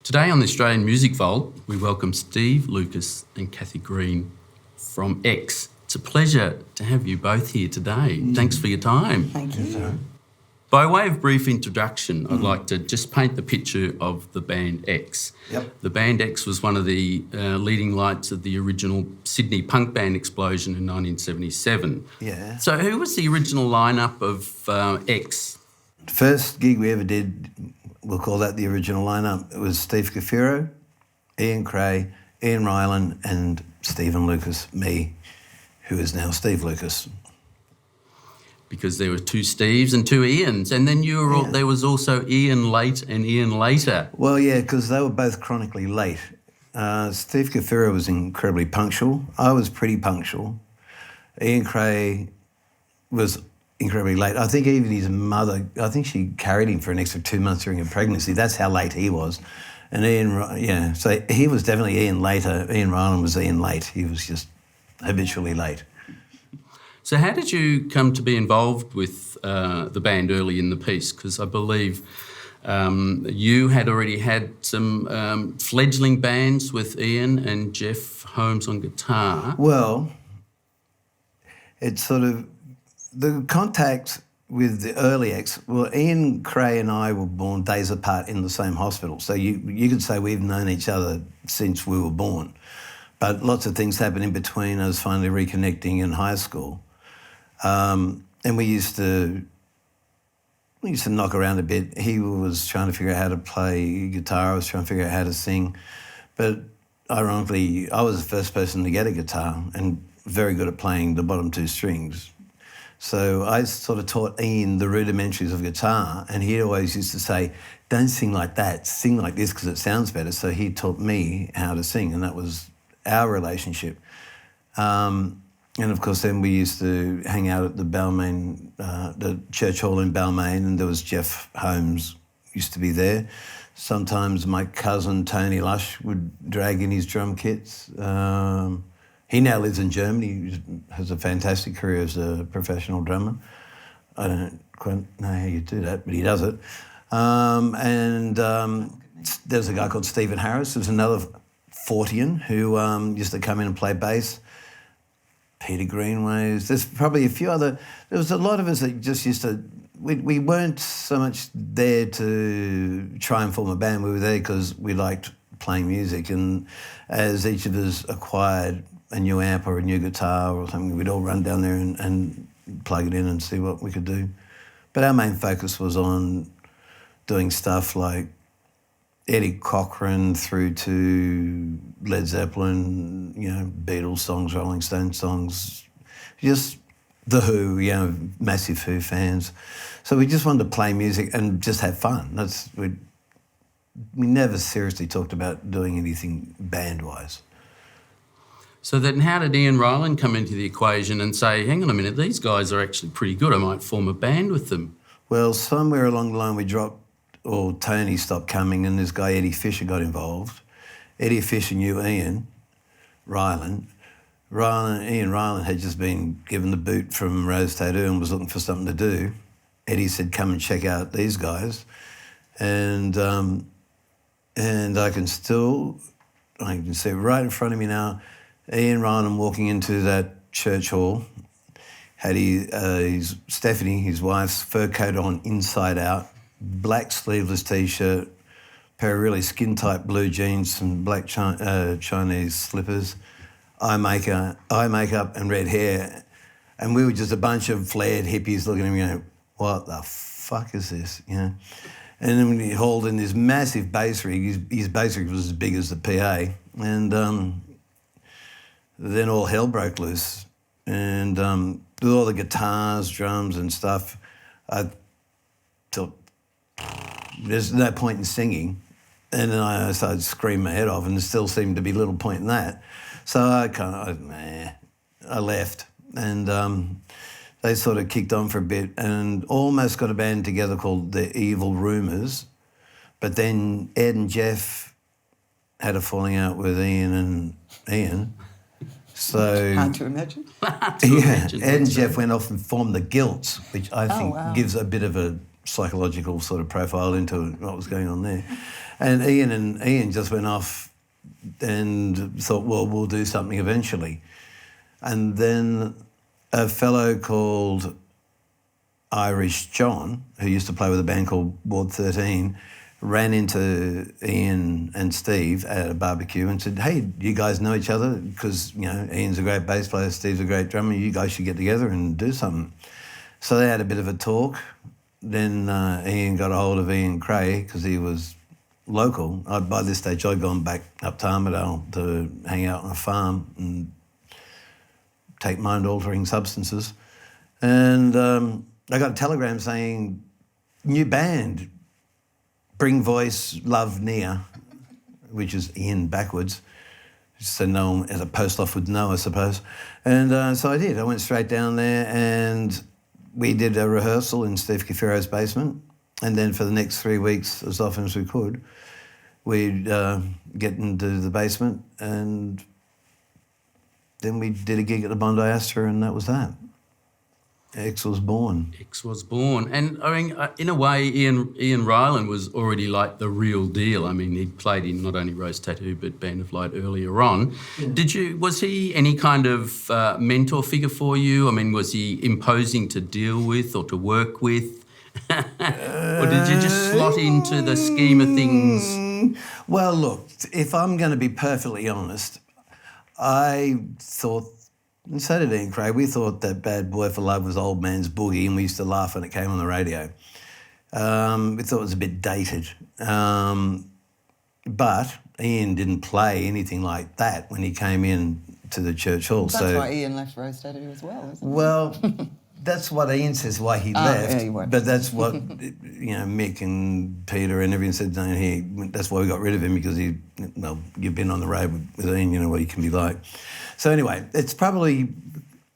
Today on the Australian Music Vault, we welcome Steve Lucas and Cathy Green from X. It's a pleasure to have you both here today. Thanks for your time. Thank you. By way of brief introduction, I'd like to just paint the picture of the band X. Yep. The band X was one of the leading lights of the original Sydney punk band explosion in 1977. Yeah. So who was the original lineup of X? First gig we ever did, we'll call that the original lineup. It was Steve Cafiero, Ian Clare, Ian Ryland and Stephen Lucas, me, who is now Steve Lucas. Because there were two Steves and two Ians, and then you were there was also Ian late and Ian later. Well, yeah, because they were both chronically late. Steve Cafiero was incredibly punctual. I was pretty punctual. Ian Clare was incredibly late. I think even his mother, I think she carried him for an extra 2 months during a pregnancy. That's how late he was. And Ian, so he was definitely Ian later. Ian Ryland was Ian late. He was just habitually late. So how did you come to be involved with the band early in the piece? Because I believe you had already had some fledgling bands with Ian and Jeff Holmes on guitar. Well, it's sort of the contact with the early X. Well, Ian Clare and I were born days apart in the same hospital, so you could say we've known each other since we were born. But lots of things happened in between us finally reconnecting in high school. And we used to knock around a bit. He was trying to figure out how to play guitar. I was trying to figure out how to sing. But ironically, I was the first person to get a guitar and very good at playing the bottom two strings. So I sort of taught Ian the rudimentaries of guitar, and he always used to say, don't sing like that, sing like this because it sounds better. So he taught me how to sing, and that was our relationship. And of course, then we used to hang out at the Balmain, the church hall in Balmain, and there was Jeff Holmes used to be there. Sometimes my cousin Tony Lush would drag in his drum kits. He now lives in Germany. He has a fantastic career as a professional drummer. I don't quite know how you do that, but he does it. There's a guy called Stephen Harris, who's another Fortean who used to come in and play bass. Peter Greenways. There's probably a few other. There was a lot of us that just used to. We weren't so much there to try and form a band. We were there because we liked playing music, and as each of us acquired a new amp or a new guitar or something, we'd all run down there and plug it in and see what we could do. But our main focus was on doing stuff like Eddie Cochran through to Led Zeppelin, Beatles songs, Rolling Stones songs, just The Who, massive Who fans. So we just wanted to play music and just have fun. We never seriously talked about doing anything band-wise. So then how did Ian Ryland come into the equation and say, hang on a minute, these guys are actually pretty good, I might form a band with them? Well, somewhere along the line we dropped, or Tony stopped coming, and this guy Eddie Fisher got involved. Eddie Fisher knew Ian Ryland. Ian Ryland had just been given the boot from Rose Tattoo and was looking for something to do. Eddie said, come and check out these guys. And I can see right in front of me now, Ian Ryland walking into that church hall, had his Stephanie, his wife's fur coat on inside out, black sleeveless T-shirt, pair of really skin-tight blue jeans, some black Chinese slippers, eye makeup and red hair. And we were just a bunch of flared hippies looking at him going, what the fuck is this, And then he hauled in this massive bass rig. His bass rig was as big as the PA. And then all hell broke loose. And with all the guitars, drums and stuff, I thought, there's no point in singing. And then I started screaming my head off, and there still seemed to be little point in that. So I left. And they sort of kicked on for a bit and almost got a band together called The Evil Rumours. But then Ed and Jeff had a falling out with Ian. So Hard to imagine. Ed and Jeff went off and formed the Gilts, which I think gives a bit of a psychological sort of profile into what was going on there. And Ian just went off and thought, well, we'll do something eventually. And then a fellow called Irish John, who used to play with a band called Ward 13, ran into Ian and Steve at a barbecue and said, hey, you guys know each other? Because, you know, Ian's a great bass player, Steve's a great drummer, you guys should get together and do something. So they had a bit of a talk. Then Ian got a hold of Ian Clare because he was local. By this stage, I'd gone back up to Armidale to hang out on a farm and take mind-altering substances. And I got a telegram saying, new band, bring voice, love near, which is Ian backwards. So no one as a post off would know, I suppose. And so I did. I went straight down there and we did a rehearsal in Steve Cafiro's basement. And then for the next 3 weeks, as often as we could, we'd get into the basement and then we did a gig at the Bondi Astor and that was that. X was born. X was born. And, I mean, in a way, Ian Ryland was already like the real deal. I mean, he'd played in not only Rose Tattoo but Band of Light earlier on. Yeah. Was he any kind of mentor figure for you? I mean, was he imposing to deal with or to work with? Or did you just slot into the scheme of things? Well, look, if I'm going to be perfectly honest, I thought, and so did Ian Craig, we thought that Bad Boy for Love was old man's boogie and we used to laugh when it came on the radio. We thought it was a bit dated. But Ian didn't play anything like that when he came in to the church hall. That's why Ian left Rose Tattoo as well, isn't it? Well, that's what Ian says why he left. Yeah, but that's what, Mick and Peter and everyone said, no, that's why we got rid of him because you've been on the road with Ian, you know what he can be like. So anyway, it's probably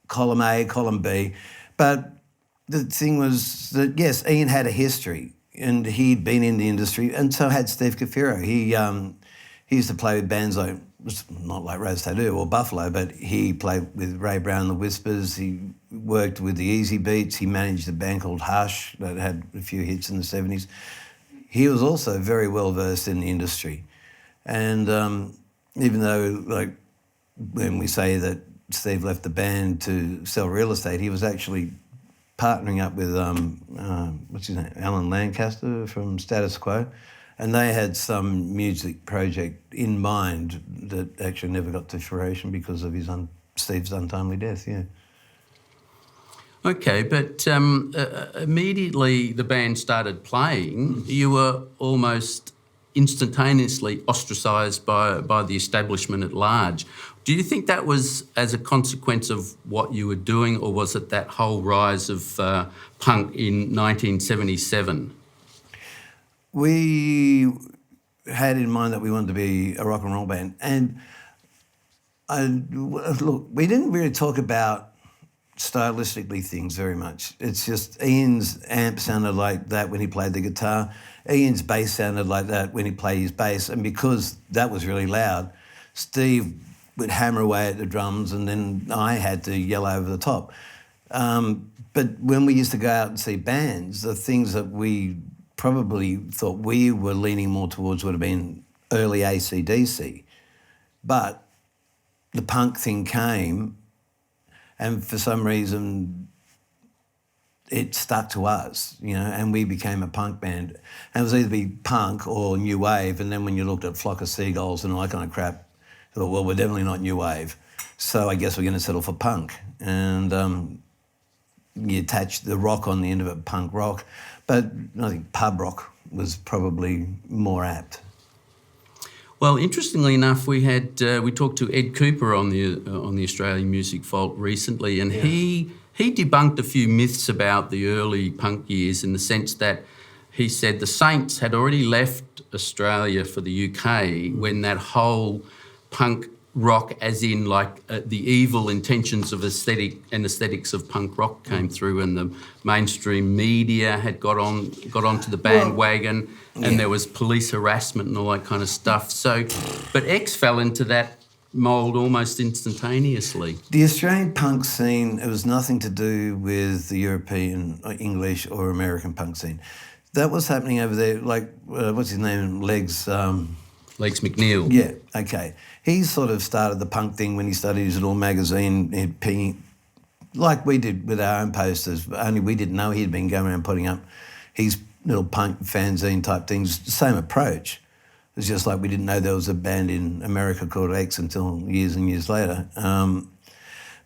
column A, column B. But the thing was that, yes, Ian had a history and he'd been in the industry and so had Steve Cafiro. He used to play with bands like, not like Rose Tattoo or Buffalo, but he played with Ray Brown and the Whispers. He worked with the Easy Beats. He managed a band called Hush that had a few hits in the 70s. He was also very well versed in the industry. And even though, like, when we say that Steve left the band to sell real estate, he was actually partnering up with, what's his name, Alan Lancaster from Status Quo. And they had some music project in mind that actually never got to fruition because of Steve's untimely death, yeah. Okay, but immediately the band started playing, you were almost instantaneously ostracised by the establishment at large. Do you think that was as a consequence of what you were doing, or was it that whole rise of punk in 1977? We had in mind that we wanted to be a rock and roll band. And look, we didn't really talk about stylistically things very much. It's just Ian's amp sounded like that when he played the guitar. Ian's bass sounded like that when he played his bass. And because that was really loud, Steve would hammer away at the drums and then I had to yell over the top. But when we used to go out and see bands, the things that we probably thought we were leaning more towards would have been early AC/DC. But the punk thing came and for some reason it stuck to us, and we became a punk band. And it was either be punk or new wave, and then when you looked at Flock of Seagulls and all that kind of crap, you thought, well, we're definitely not new wave, so I guess we're going to settle for punk. And you attach the rock on the end of it, punk rock. But I think pub rock was probably more apt. Well, interestingly enough, we talked to Ed Cooper on the Australian Music Vault recently, and he debunked a few myths about the early punk years in the sense that he said the Saints had already left Australia for the UK when that whole punk rock, as in like the evil intentions of aesthetics of punk rock came through, and the mainstream media had got onto the bandwagon, and there was police harassment and all that kind of stuff. So, but X fell into that mould almost instantaneously. The Australian punk scene, it was nothing to do with the European, or English or American punk scene. That was happening over there, like, what's his name, Legs... Legs McNeil. Yeah, okay. He sort of started the punk thing when he started his little magazine, like we did with our own posters, only we didn't know he'd been going around putting up his little punk fanzine type things, same approach. It's just like we didn't know there was a band in America called X until years and years later.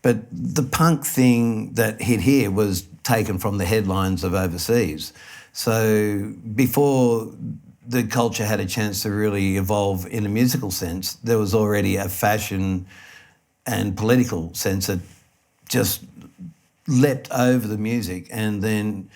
But the punk thing that hit here was taken from the headlines of overseas. So before the culture had a chance to really evolve in a musical sense, there was already a fashion and political sense that just leapt over the music and then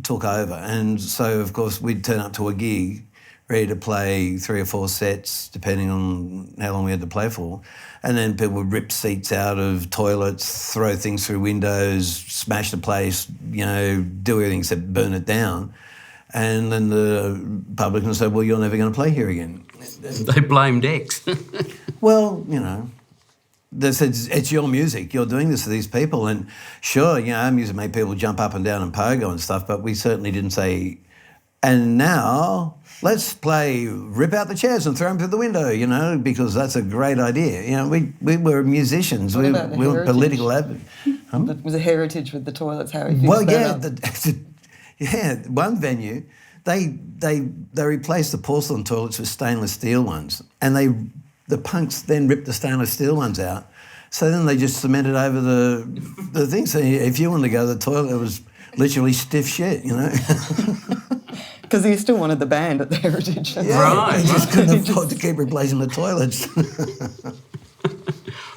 took over. And so, of course, we'd turn up to a gig ready to play 3 or 4 sets, depending on how long we had to play for. And then people would rip seats out of toilets, throw things through windows, smash the place, you know, do everything except burn it down. And then the public would say, well, you're never going to play here again. They blamed X. Well, you know, they said, it's your music, you're doing this to these people. And sure, you know, our music made people jump up and down and pogo and stuff, but we certainly didn't say, and now let's play Rip Out the Chairs and Throw Them Through the Window, you know, because that's a great idea. You know, we were musicians, we were political advocates. It was a heritage with the toilets, Harry. Well, yeah, yeah, one venue, they replaced the porcelain toilets with stainless steel ones, and the punks then ripped the stainless steel ones out. So then they just cemented over the thing. So if you wanted to go to the toilet, it was literally stiff shit, you know. Because he still wanted the band at the heritage. Yeah, right. They just couldn't afford to keep replacing the toilets.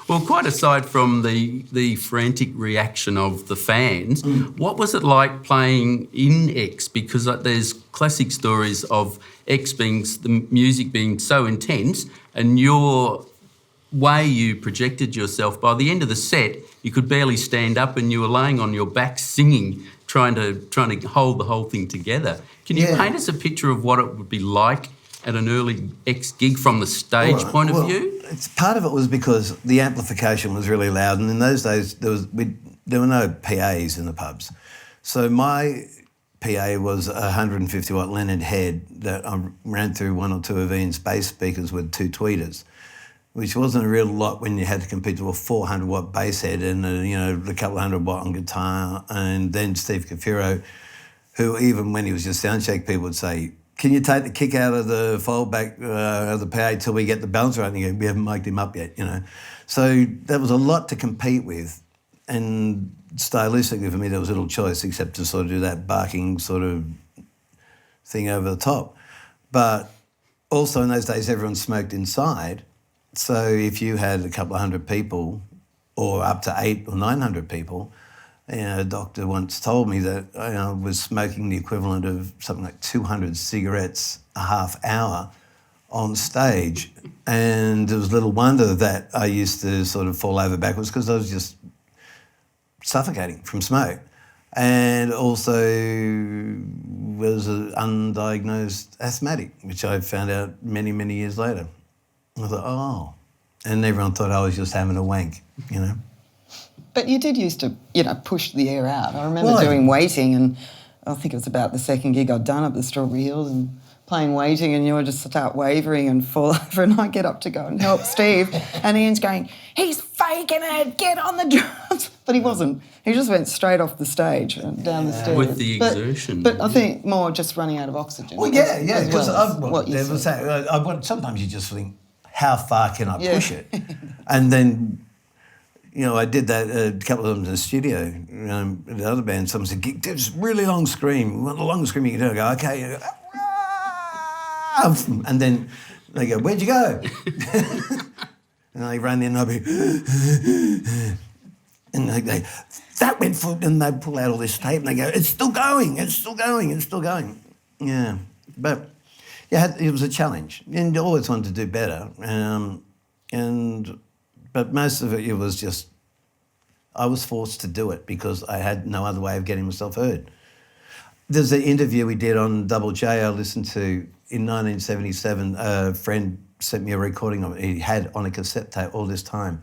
Well, quite aside from the frantic reaction of the fans, what was it like playing in X? Because there's classic stories of X the music being so intense, and your way you projected yourself, by the end of the set, you could barely stand up and you were laying on your back singing, trying to hold the whole thing together. Can you paint us a picture of what it would be like at an early X gig from the stage point of view? Part of it was because the amplification was really loud, and in those days there were no PAs in the pubs. So my PA was a 150 watt Leonard Head that I ran through 1 or 2 of Ian's bass speakers with 2 tweeters, which wasn't a real lot when you had to compete to a 400 watt bass head and a couple of 100 watt on guitar. And then Steve Cafiro, who even when he was just soundcheck, people would say, can you take the kick out of the foldback of the PA till we get the balance right? And we haven't mic'd him up yet, you know. So there was a lot to compete with, and stylistically for me there was little choice except to sort of do that barking sort of thing over the top. But also in those days everyone smoked inside, so if you had a couple of 100 people or up to 800 or 900 people, a doctor once told me that I was smoking the equivalent of something like 200 cigarettes a half hour on stage. And it was little wonder that I used to sort of fall over backwards because I was just suffocating from smoke. And also was an undiagnosed asthmatic, which I found out many, many years later. I thought, oh. And everyone thought I was just having a wank, you know. But you did used to, push the air out. I remember doing Waiting, and I think it was about the second gig I'd done up the Strawberry Hills and playing Waiting, and you would just start wavering and fall over, and I get up to go and help Steve, and Ian's going, he's faking it, get on the drums. But he wasn't. He just went straight off the stage and down the stairs. With the exertion. But I think more just running out of oxygen. Well, yeah, because sometimes you just think, how far can I push it? And then... I did that a couple of times in the studio. The other band, someone said, "Give this really long scream. The longest scream you can do." I go, "Okay." And then they go, "Where'd you go?" And I run in and I'll be, and they go, "That went for," and they pull out all this tape and they go, "It's still going, it's still going, it's still going." Yeah, but it was a challenge, and you always wanted to do better, But most of it was just, I was forced to do it because I had no other way of getting myself heard. There's an interview we did on Double J I listened to in 1977. A friend sent me a recording of it. He had on a cassette tape all this time.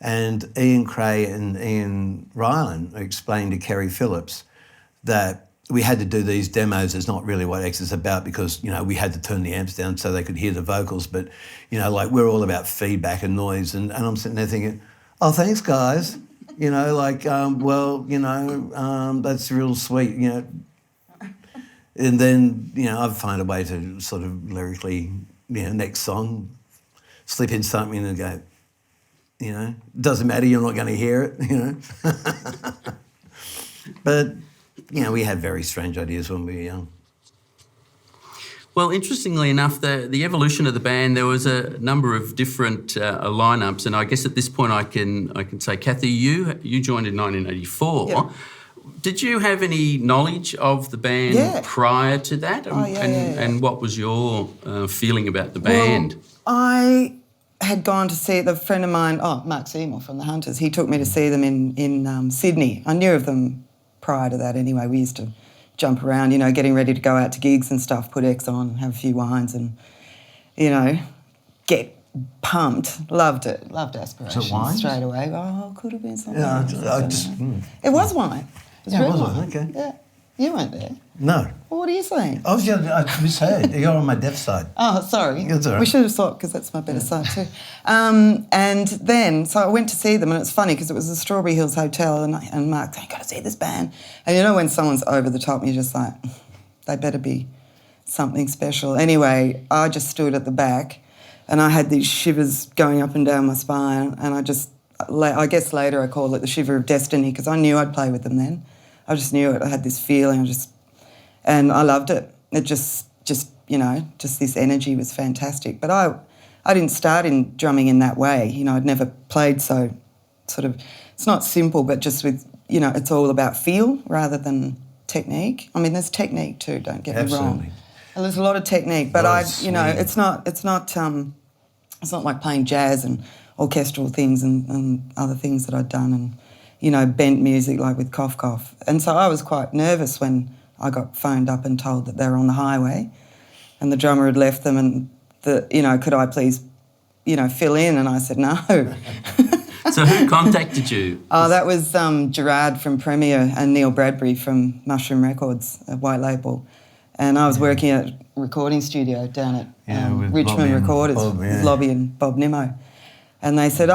And Ian Cray and Ian Ryland explained to Kerry Phillips that we had to do these demos. It's not really what X is about because, you know, we had to turn the amps down so they could hear the vocals. But, you know, like we're all about feedback and noise. And I'm sitting there thinking, oh, thanks, guys. You know, like, well, you know, that's real sweet, you know. And then, you know, I've found a way to sort of lyrically, you know, next song, slip in something and go, you know, doesn't matter, you're not going to hear it, you know. But, you know, we had very strange ideas when we were young. Well, interestingly enough, the evolution of the band, there was a number of different lineups, and I guess at this point I can say, Cathy, you joined in 1984. Yeah. Did you have any knowledge of the band prior to that? And what was your feeling about the band? Well, I had gone to see a friend of mine, Mark Seymour from the Hunters. He took me to see them in Sydney. I knew of them prior to that anyway. We used to jump around, you know, getting ready to go out to gigs and stuff, put X on, have a few wines and, you know, get pumped. Loved it. Loved Aspirations straight away. Oh, could have been something else. It was wine. It was wine. Okay. Yeah. You weren't there. No. Well, what are you saying? I misheard. You're on my deaf side. Oh, sorry. That's all right. We should have thought, because that's my better side too. And then, so I went to see them, and it's funny because it was the Strawberry Hills Hotel, and Mark said, got to see this band. And you know when someone's over the top, you're just like, they better be something special. Anyway, I just stood at the back, and I had these shivers going up and down my spine, and I guess later I called it the Shiver of Destiny, because I knew I'd play with them then. I just knew it. I had this feeling, and I loved it. It just you know, just this energy was fantastic. But I didn't start in drumming in that way. You know, I'd never played so sort of, it's not simple, but just with, you know, it's all about feel rather than technique. I mean, there's technique too, don't get me wrong. And there's a lot of technique, but you know, it's not like playing jazz and orchestral things and other things that I'd done and, you know, bent music like with Cough Cough. And so I was quite nervous when I got phoned up and told that they were on the highway and the drummer had left them and, you know, could I please, you know, fill in? And I said no. So who contacted you? Oh, that was Gerard from Premier and Neil Bradbury from Mushroom Records, a white label. And I was working at a recording studio down at Richmond Recorders with Lobby and Bob Nimmo. And they said,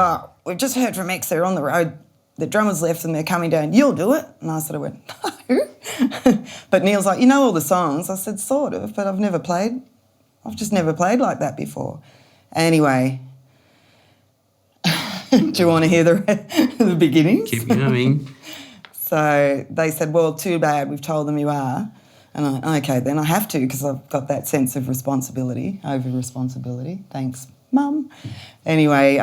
we've just heard from X, they're on the road. The drummers left and they're coming down. You'll do it. And I sort of went, no. But Neil's like, you know all the songs? I said, sort of, but I've just never played like that before. Anyway, do you want to hear the beginnings? Keep going. So they said, well, too bad, we've told them you are. And okay, then I have to because I've got that sense of responsibility, over-responsibility. Thanks, Mum. Anyway,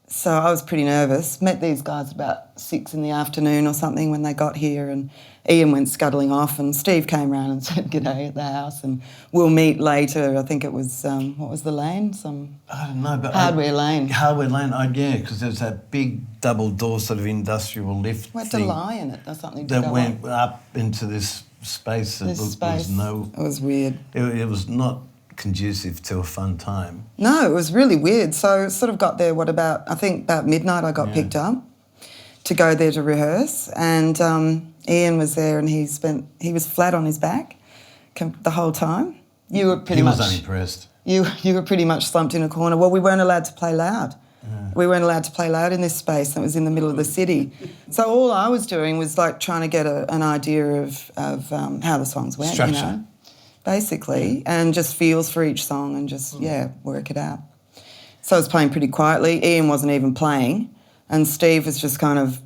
so I was pretty nervous. Met these guys about 6 p.m. or something when they got here, and Ian went scuttling off, and Steve came round and said g'day at the house, and we'll meet later. I think it was, what was the lane? I don't know, but Hardware Lane. Hardware Lane, yeah, because there's that big double door sort of industrial lift We had to lie in it or something. That went up into this space that was It was weird. It was not conducive to a fun time. No, it was really weird. So sort of got there, I think about midnight I got picked up to go there to rehearse, and Ian was there and he was flat on his back the whole time. You were pretty much... He was unimpressed. You were pretty much slumped in a corner. Well, we weren't allowed to play loud. Yeah. We weren't allowed to play loud in this space that was in the middle of the city. So all I was doing was like trying to get an idea of how the songs went, structure. You know, basically, and just feels for each song and just, work it out. So I was playing pretty quietly. Ian wasn't even playing, and Steve was just kind of,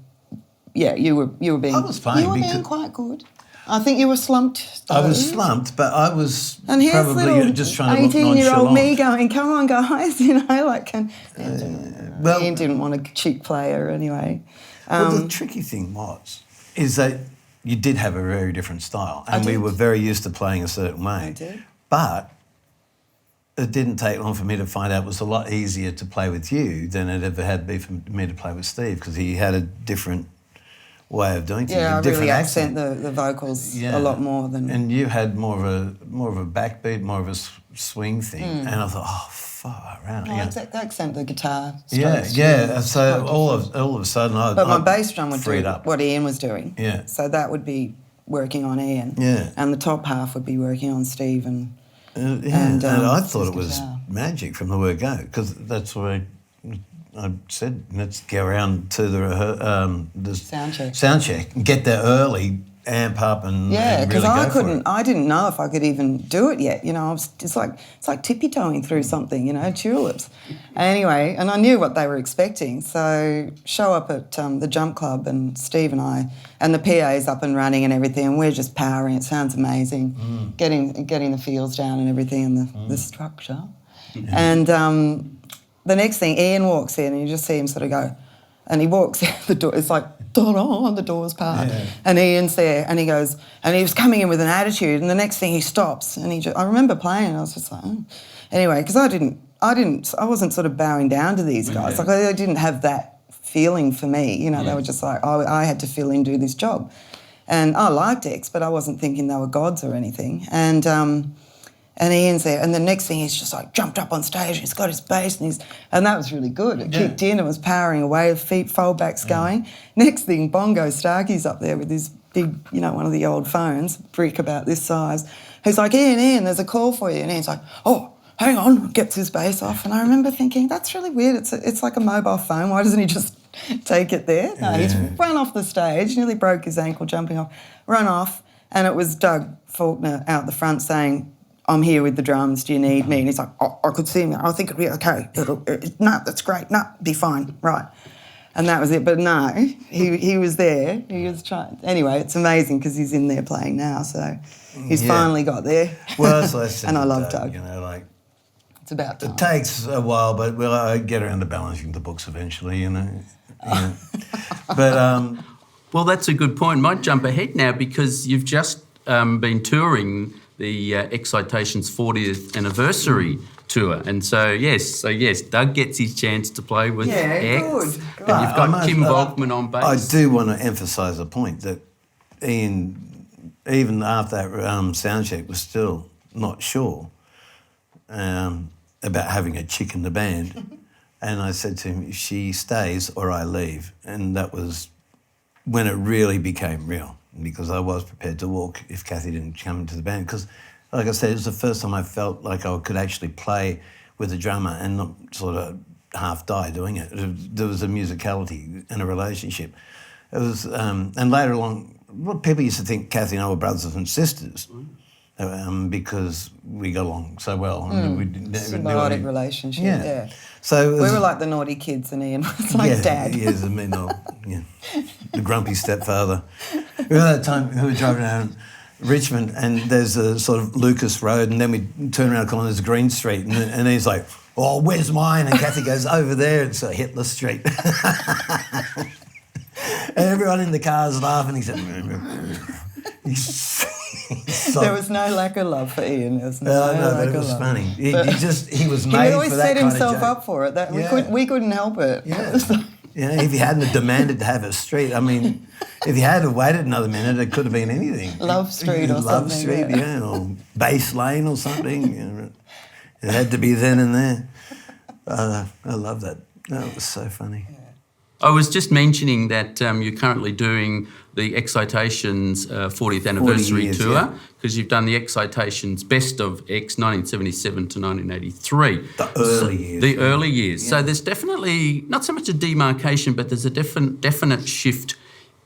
you were being... I was playing. You were being quite good. I think you were slumped. I was slumped, but I was and probably just trying to look nonchalant. 18-year-old me going, come on, guys, you know, like... Ian didn't want a cheap player anyway. Well, the tricky thing is that you did have a very different style, and we were very used to playing a certain way. I did. But it didn't take long for me to find out it was a lot easier to play with you than it ever had been for me to play with Steve, because he had a different way of doing things. Yeah, I different really accent the vocals a lot more than... And you had more of a backbeat, more of a swing thing. And I thought, oh, far out. Accent the guitar strokes. So all of a sudden But my bass drum would do up what Ian was doing. Yeah. So that would be working on Ian. Yeah. And the top half would be working on Steve and and I thought it was magic from the word go, because that's where I said, let's go around to the sound check and get there early, amp up and because really I didn't know if I could even do it yet. You know, it's like tippy-toeing through something. You know, tulips. Anyway, and I knew what they were expecting. So show up at the Jump Club, and Steve and I, and the PA's up and running and everything, and we're just powering. It sounds amazing, getting the feels down and everything, and the structure. And the next thing, Ian walks in, and you just see him sort of go, and he walks out the door. It's like, da-da, the door's part. Yeah. And Ian's there, and he goes, and he was coming in with an attitude, and the next thing he stops, and I remember playing, and I was just like, Anyway, because I wasn't sort of bowing down to these guys. Like, they didn't have that feeling for me. You know, they were just like, I had to fill in, do this job. And I liked X, but I wasn't thinking they were gods or anything. And Ian's there, and the next thing he's just like jumped up on stage, he's got his bass, and that was really good. It kicked in, it was powering away, the feet foldbacks going. Next thing, Bongo Starkey's up there with his big, you know, one of the old phones, brick about this size. He's like, Ian, there's a call for you. And Ian's like, oh, hang on, gets his bass off. And I remember thinking, that's really weird. It's like a mobile phone. Why doesn't he just take it there? No, he's run off the stage, nearly broke his ankle jumping off, run off, and it was Doug Faulkner out the front saying, I'm here with the drums, do you need me? And he's like, oh, I could see him. I think it'll be okay. No, that's great. No, be fine. Right. And that was it. But no, he was there. He was trying. Anyway, it's amazing because he's in there playing now. So he's finally got there. Well, that's what I said. And I love Doug. You know, like, it's about time. It takes a while, but I get around to balancing the books eventually, you know. But well, that's a good point. Might jump ahead now because you've just been touring the X-Aspirations 40th anniversary tour. And so yes, Doug gets his chance to play with X. Good. And you've got Kim Volkman on bass. I do want to emphasise a point that Ian, even after that sound check, was still not sure about having a chick in the band. And I said to him, she stays or I leave. And that was when it really became real, because I was prepared to walk if Cathy didn't come into the band. Because, like I said, it was the first time I felt like I could actually play with a drummer and not sort of half die doing it. There was a musicality and a relationship. It was, and later along, well, people used to think Cathy and I were brothers and sisters because we got along so well. And we symbiotic relationship, yeah. So we were like the naughty kids, and Ian was like Dad. He is the grumpy stepfather. Remember that time we were driving around Richmond and there's a sort of Lucas Road, and then we turn around the corner, there's Green Street, and he's like, oh, where's mine? And Cathy goes, over there, it's Hitler Street. And everyone in the car is laughing. He said, there was no lack of love for Ian. There was no lack but of it was love. funny. He was made for that kind of joke. He always set himself up for it. We couldn't help it. Yeah. If he hadn't demanded to have a street, I mean, if he had have waited another minute, it could have been anything. Love Street or something. Love Street, or Base Lane or something. It had to be then and there. I love that. That was so funny. Yeah. I was just mentioning that you're currently doing the X-Aspirations 40th anniversary tour, because you've done the X-Aspirations Best of X 1977 to 1983. The early years. The early years. Yeah. So there's definitely not so much a demarcation, but there's a definite shift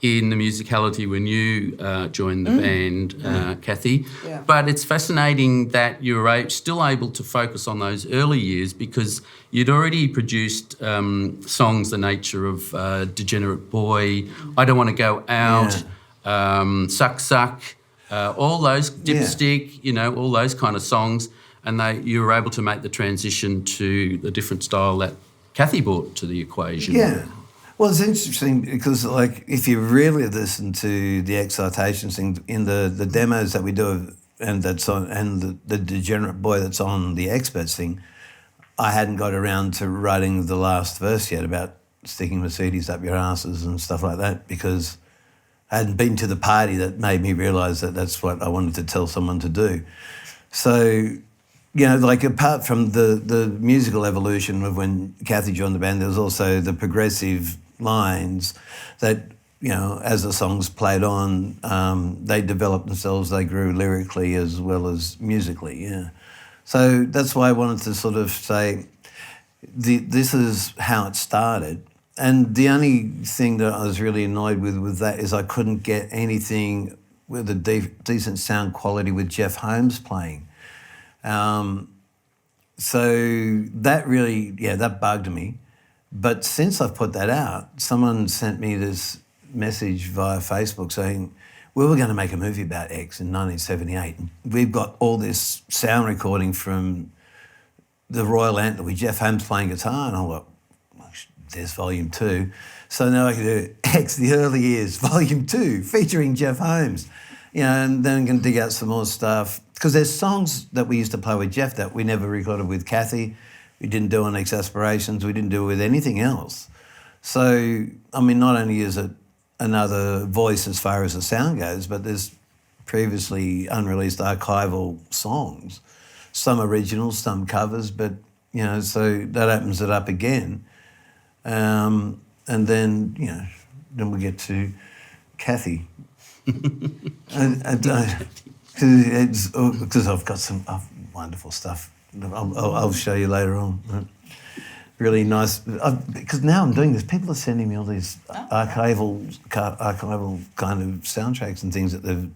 in the musicality when you joined the band, Cathy. Yeah. But it's fascinating that you're still able to focus on those early years, because you'd already produced songs the nature of Degenerate Boy, I Don't Want to Go Out, Suck Suck, all those, Dipstick, all those kind of songs, and you were able to make the transition to the different style that Cathy brought to the equation. Yeah. Well, it's interesting because, like, if you really listen to the X-Aspirations thing in the demos that we do, and that's on, and the Degenerate Boy that's on the Experts thing, I hadn't got around to writing the last verse yet about sticking Mercedes up your asses and stuff like that, because I hadn't been to the party that made me realise that that's what I wanted to tell someone to do. So, you know, like apart from the musical evolution of when Cathy joined the band, there was also the progressive lines that, you know, as the songs played on, they developed themselves, they grew lyrically as well as musically, yeah. So that's why I wanted to sort of say, this is how it started. And the only thing that I was really annoyed with that is I couldn't get anything with a decent sound quality with Jeff Holmes playing. So that really, yeah, that bugged me. But since I've put that out, someone sent me this message via Facebook saying, we were going to make a movie about X in 1978. We've got all this sound recording from the Royal Anthem with Jeff Holmes playing guitar. And I'm like, there's volume 2. So now I can do X, the early years, volume 2, featuring Jeff Holmes. You know, and then I'm going to dig out some more stuff. Because there's songs that we used to play with Jeff that we never recorded with Cathy. We didn't do on X-Aspirations. We didn't do it with anything else. So, I mean, not only is it another voice as far as the sound goes, but there's previously unreleased archival songs. Some originals, some covers, but, you know, so that opens it up again. And then, you know, then we get to Cathy. Because I've got some wonderful stuff. I'll show you later on. Really nice. Because now I'm doing this, people are sending me all these archival kind of soundtracks and things that they've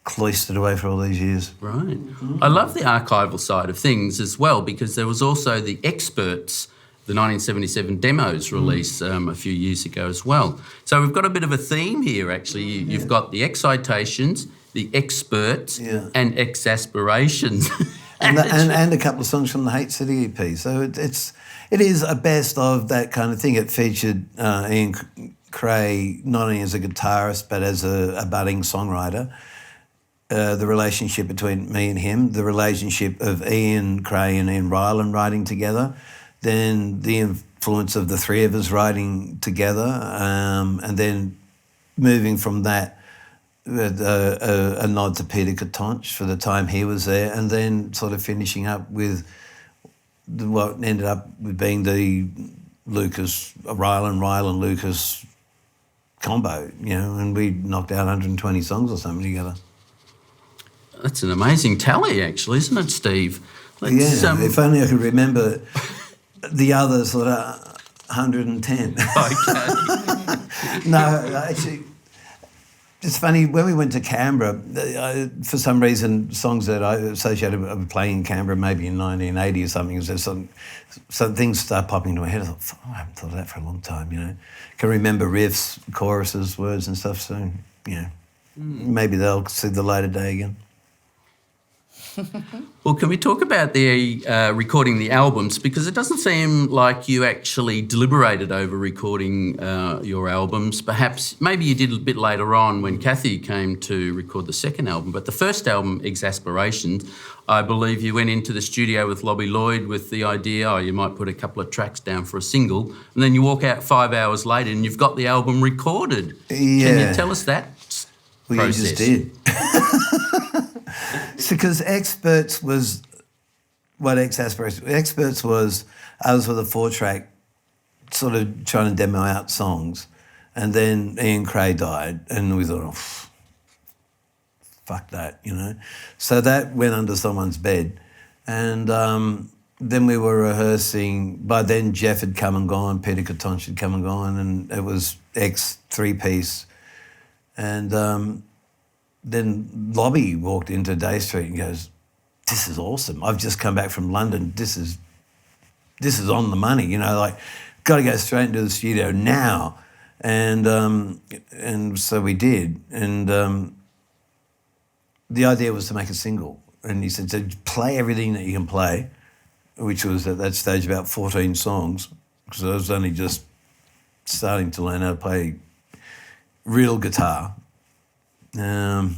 cloistered away for all these years. Right. I love the archival side of things as well, because there was also the Experts, the 1977 demos release a few years ago as well. So we've got a bit of a theme here, actually. You've got the Excitations, the Experts, and X-Aspirations. and a couple of songs from the Hate City EP. So it is a best of that kind of thing. It featured Ian Cray not only as a guitarist but as a budding songwriter. The relationship between me and him, the relationship of Ian Cray and Ian Ryland writing together, then the influence of the three of us writing together, and then moving from that, a nod to Peter Katonch for the time he was there, and then sort of finishing up with what ended up with being the Ryland-Lucas combo, you know, and we knocked out 120 songs or something together. That's an amazing tally, actually, isn't it, Steve? If only I could remember the other sort of 110. Okay. No, actually, it's funny, when we went to Canberra, for some reason, songs that I associated with playing in Canberra maybe in 1980 or something, some things start popping into my head. I thought, I haven't thought of that for a long time, you know. Can remember riffs, choruses, words and stuff, so, you know, maybe they'll see the light of day again. Well, can we talk about the recording the albums? Because it doesn't seem like you actually deliberated over recording your albums. Perhaps, maybe you did a bit later on when Cathy came to record the second album. But the first album, X-Aspirations, I believe you went into the studio with Lobby Loyde with the idea, you might put a couple of tracks down for a single, and then you walk out 5 hours later and you've got the album recorded. Yeah. Can you tell us that process? You just did. Because Experts was what X-Aspirations. Experts was, I was with a 4-track sort of trying to demo out songs, and then Ian Cray died, and we thought, fuck that, you know. So that went under someone's bed, and then we were rehearsing. By then Jeff had come and gone, Peter Katonch had come and gone, and it was X 3-piece, and then Lobby walked into Day Street and goes, this is awesome. I've just come back from London. This is on the money, you know, like, got to go straight into the studio now. And so we did. And the idea was to make a single. And he said, so play everything that you can play, which was at that stage about 14 songs, because I was only just starting to learn how to play real guitar. And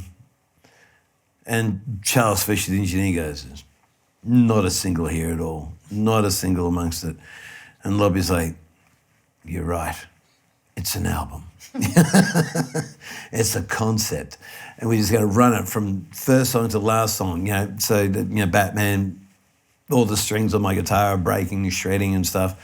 Charles Fisher, the engineer, goes, not a single here at all, not a single amongst it. And Lobby's like, you're right. it's an album. It's a concept. And we just got to run it from first song to last song, you know, so that, you know, Batman, all the strings on my guitar are breaking, shredding and stuff.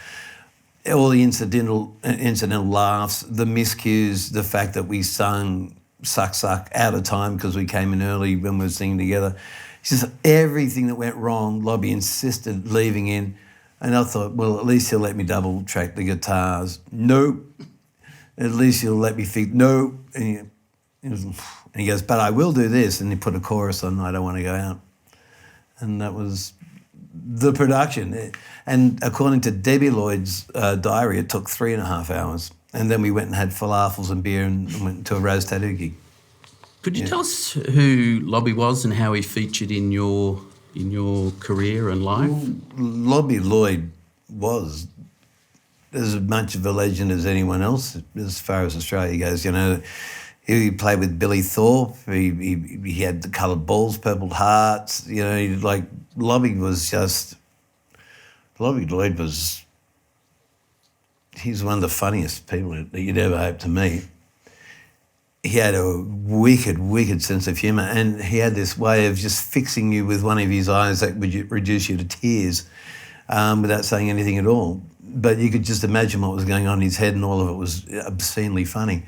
All the incidental laughs, the miscues, the fact that we sung Suck out of time because we came in early when we were singing together. It's just everything that went wrong, Lobby insisted leaving in. And I thought, well, at least he'll let me double track the guitars. Nope. At least he'll let me think, no. And he goes, but I will do this. And he put a chorus on, I Don't Want to Go Out. And that was the production. And according to Debbie Lloyd's diary, it took 3.5 hours. And then we went and had falafels and beer and went to a Rose Tattoo gig. Could you tell us who Lobby was and how he featured in your career and life? Well, Lobby Loyde was as much of a legend as anyone else as far as Australia goes. You know, he played with Billy Thorpe. He had the coloured balls, purple hearts. You know, Lobby Loyde was. He's one of the funniest people that you'd ever hope to meet. He had a wicked sense of humour, and he had this way of just fixing you with one of his eyes that would reduce you to tears without saying anything at all. But you could just imagine what was going on in his head, and all of it was obscenely funny.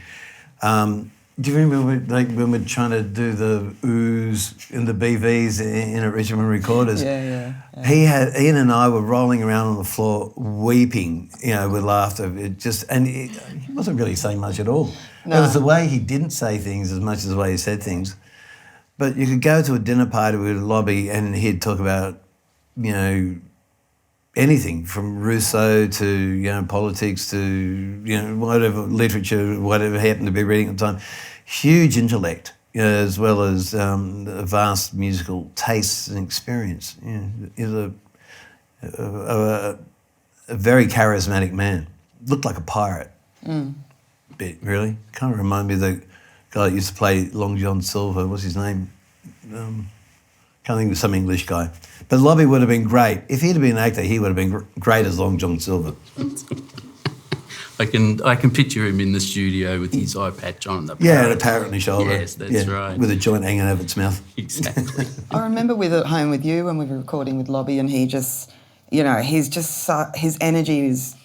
Do you remember when we're trying to do the oohs and the BVs in at Richmond Recorders? Yeah. Ian and I were rolling around on the floor weeping, you know, with laughter. He wasn't really saying much at all. No. It was the way he didn't say things as much as the way he said things. But you could go to a dinner party with Lobby and he'd talk about, you know, anything from Rousseau to, you know, politics to, you know, whatever, literature, whatever he happened to be reading at the time. Huge intellect, you know, as well as vast musical tastes and experience. You know, he's a very charismatic man. Looked like a pirate. Bit, really. Kind of remind me of the guy that used to play Long John Silver. What's his name? Can't think of some English guy. But Lobby would have been great. If he'd have been an actor, he would have been great as Long John Silver. I can picture him in the studio with his eye patch on. And a parrot on his shoulder. Yes, that's right. With a joint hanging out of its mouth. Exactly. I remember At Home With You when we were recording with Lobby, and he just, you know, his energy is,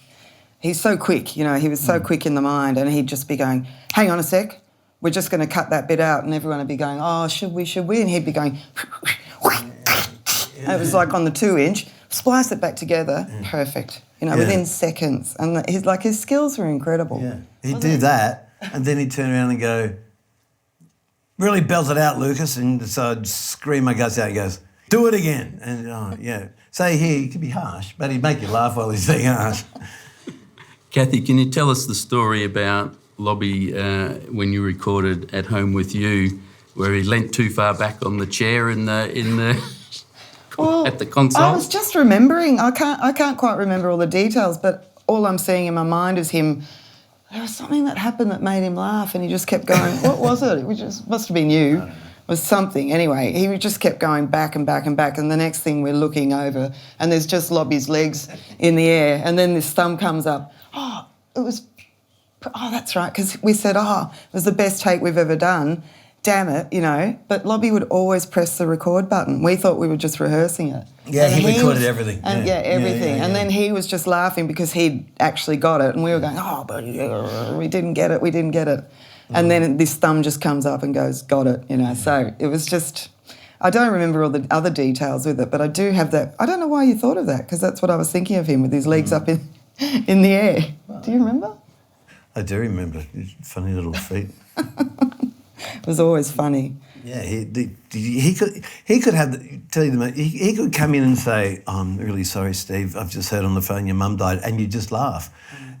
he's so quick, you know, he was so quick in the mind, and he'd just be going, hang on a sec, we're just going to cut that bit out, and everyone would be going, oh, should we? And he'd be going, and it was like on the 2-inch, splice it back together, perfect, you know, within seconds. And his skills were incredible. Yeah, he'd do that, and then he'd turn around and go, really belt it out, Lucas, and so I'd scream my guts out. He goes, do it again. And, say here, he could be harsh, but he'd make you laugh while he's being harsh. Cathy, can you tell us the story about Lobby when you recorded At Home With You, where he leant too far back on the chair at the console? I was just remembering. I can't quite remember all the details, but all I'm seeing in my mind is him. There was something that happened that made him laugh, and he just kept going. What was it? It just must have been you. It was something. Anyway, he just kept going back and back and back, and the next thing we're looking over, and there's just Lobby's legs in the air, and then this thumb comes up. Oh, that's right, because we said, it was the best take we've ever done. Damn it, you know. But Lobby would always press the record button. We thought we were just rehearsing it. Yeah, he recorded everything. And everything. And then he was just laughing because he'd actually got it, and we were going, but we didn't get it. And then this thumb just comes up and goes, got it, you know. So it was just, I don't remember all the other details with it, but I do have that. I don't know why you thought of that, because that's what I was thinking of him with his legs up in the air. Do you remember? I do remember. Funny little feet. It was always funny. Yeah, he could have tell you the most, he could come in and say, I'm really sorry, Steve, I've just heard on the phone your mum died, and you just laugh.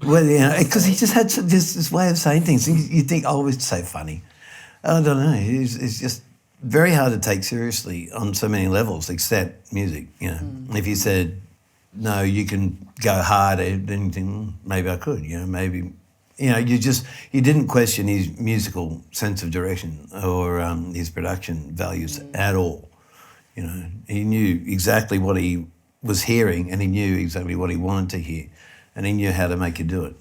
Well, you know, because he just had this way of saying things. You think, it's so funny. I don't know. It's just very hard to take seriously on so many levels, except music. You know, if you said, no, you can go harder, then you think, maybe I could. You know, maybe. You know, you didn't question his musical sense of direction or his production values at all. You know, he knew exactly what he was hearing, and he knew exactly what he wanted to hear, and he knew how to make you do it.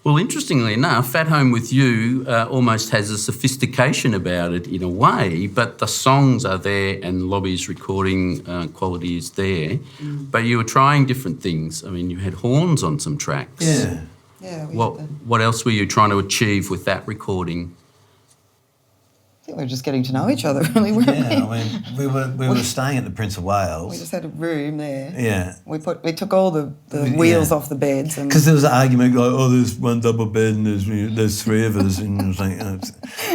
Well, interestingly enough, At Home With You almost has a sophistication about it in a way, but the songs are there and Lobby's recording quality is there. But you were trying different things. I mean, you had horns on some tracks. Yeah. Yeah. What else were you trying to achieve with that recording? I think we were just getting to know each other, really, weren't we? Yeah, I mean, we were staying at the Prince of Wales. We just had a room there. Yeah. We took all the wheels off the beds. Because there was an argument like, oh, there's one double bed and there's three of us. And it was like,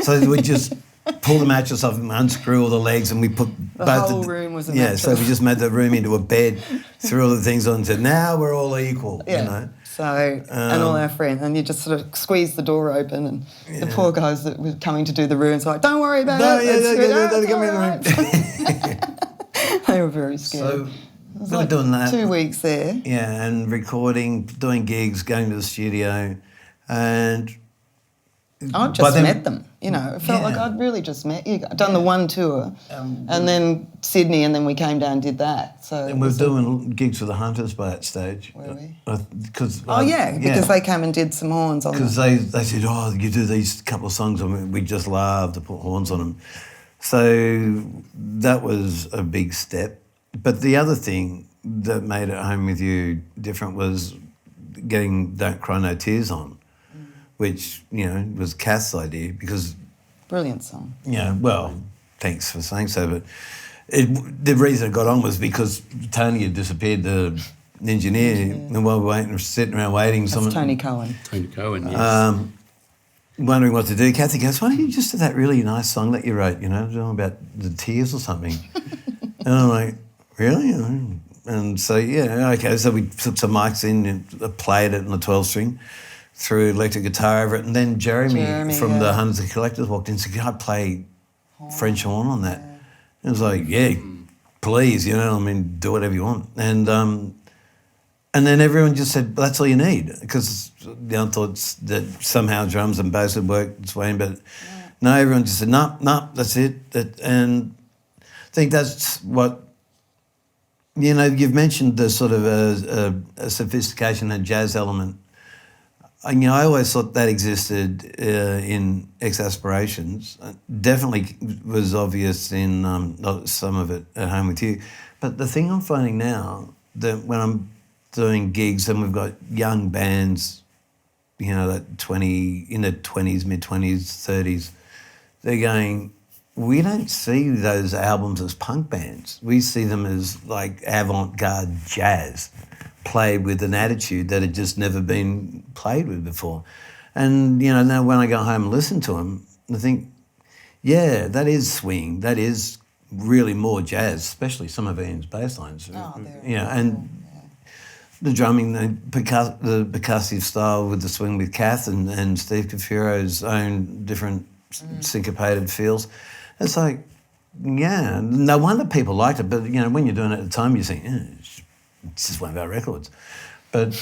so we just pull the mattress off and unscrew all the legs and we put The both whole room was a Yeah, mattress. so we just made the room into a bed, threw all the things on and said, now we're all equal, Yeah. you know. So, and all our friends, and you just sort of squeeze the door open, and the poor guys that were coming to do the rooms were like, don't worry about it. It's come in all right." They were very scared. So it was we were like doing that. 2 weeks there. Yeah, and recording, doing gigs, going to the studio, and I'd just met them, you know. It felt like I'd really just met you. I'd done the one tour, and then Sydney, and then we came down and did that. So and we were doing gigs for the Hunters by that stage. Were we? Because because they came and did some horns on them. Because they said, oh, you do these couple of songs, and we just love to put horns on them. So that was a big step. But the other thing that made At Home With You different was getting Don't Cry No Tears on, which, you know, was Kath's idea because... Brilliant song. Yeah, well, thanks for saying so, but the reason it got on was because Tony had disappeared, the engineer, and while we were sitting around waiting... That's Tony Cohen. Tony Cohen, yes. Wondering what to do. Kathy goes, why don't you just do that really nice song that you wrote, you know, about the tears or something? And I'm like, really? And so, yeah, okay. So we took some mics in and played it on the 12-string, threw electric guitar over it, and then Jeremy from the Hunters and Collectors walked in and said, can I play French horn on that? And it was like, yeah, please, you know, I mean, do whatever you want. And then everyone just said, well, that's all you need, because I thought that somehow drums and bass would work its way in, but no, everyone just said, no, that's it. And I think that's what, you know, you've mentioned the sort of a sophistication, a jazz element. And, you know, I always thought that existed in X-Aspirations. Definitely was obvious in some of it At Home With You. But the thing I'm finding now, that when I'm doing gigs and we've got young bands, you know, that in their 20s, mid-20s, 30s, they're going, we don't see those albums as punk bands. We see them as like avant-garde jazz, played with an attitude that had just never been played with before. And, you know, now when I go home and listen to them, I think, yeah, that is swing. That is really more jazz, especially some of Ian's bass lines. You know, and the drumming, the percussive style with the swing with Kath and Steve Cafiro's own different syncopated feels. It's like, yeah, no wonder people liked it. But, you know, when you're doing it at the time, you think, it's just one of our records. But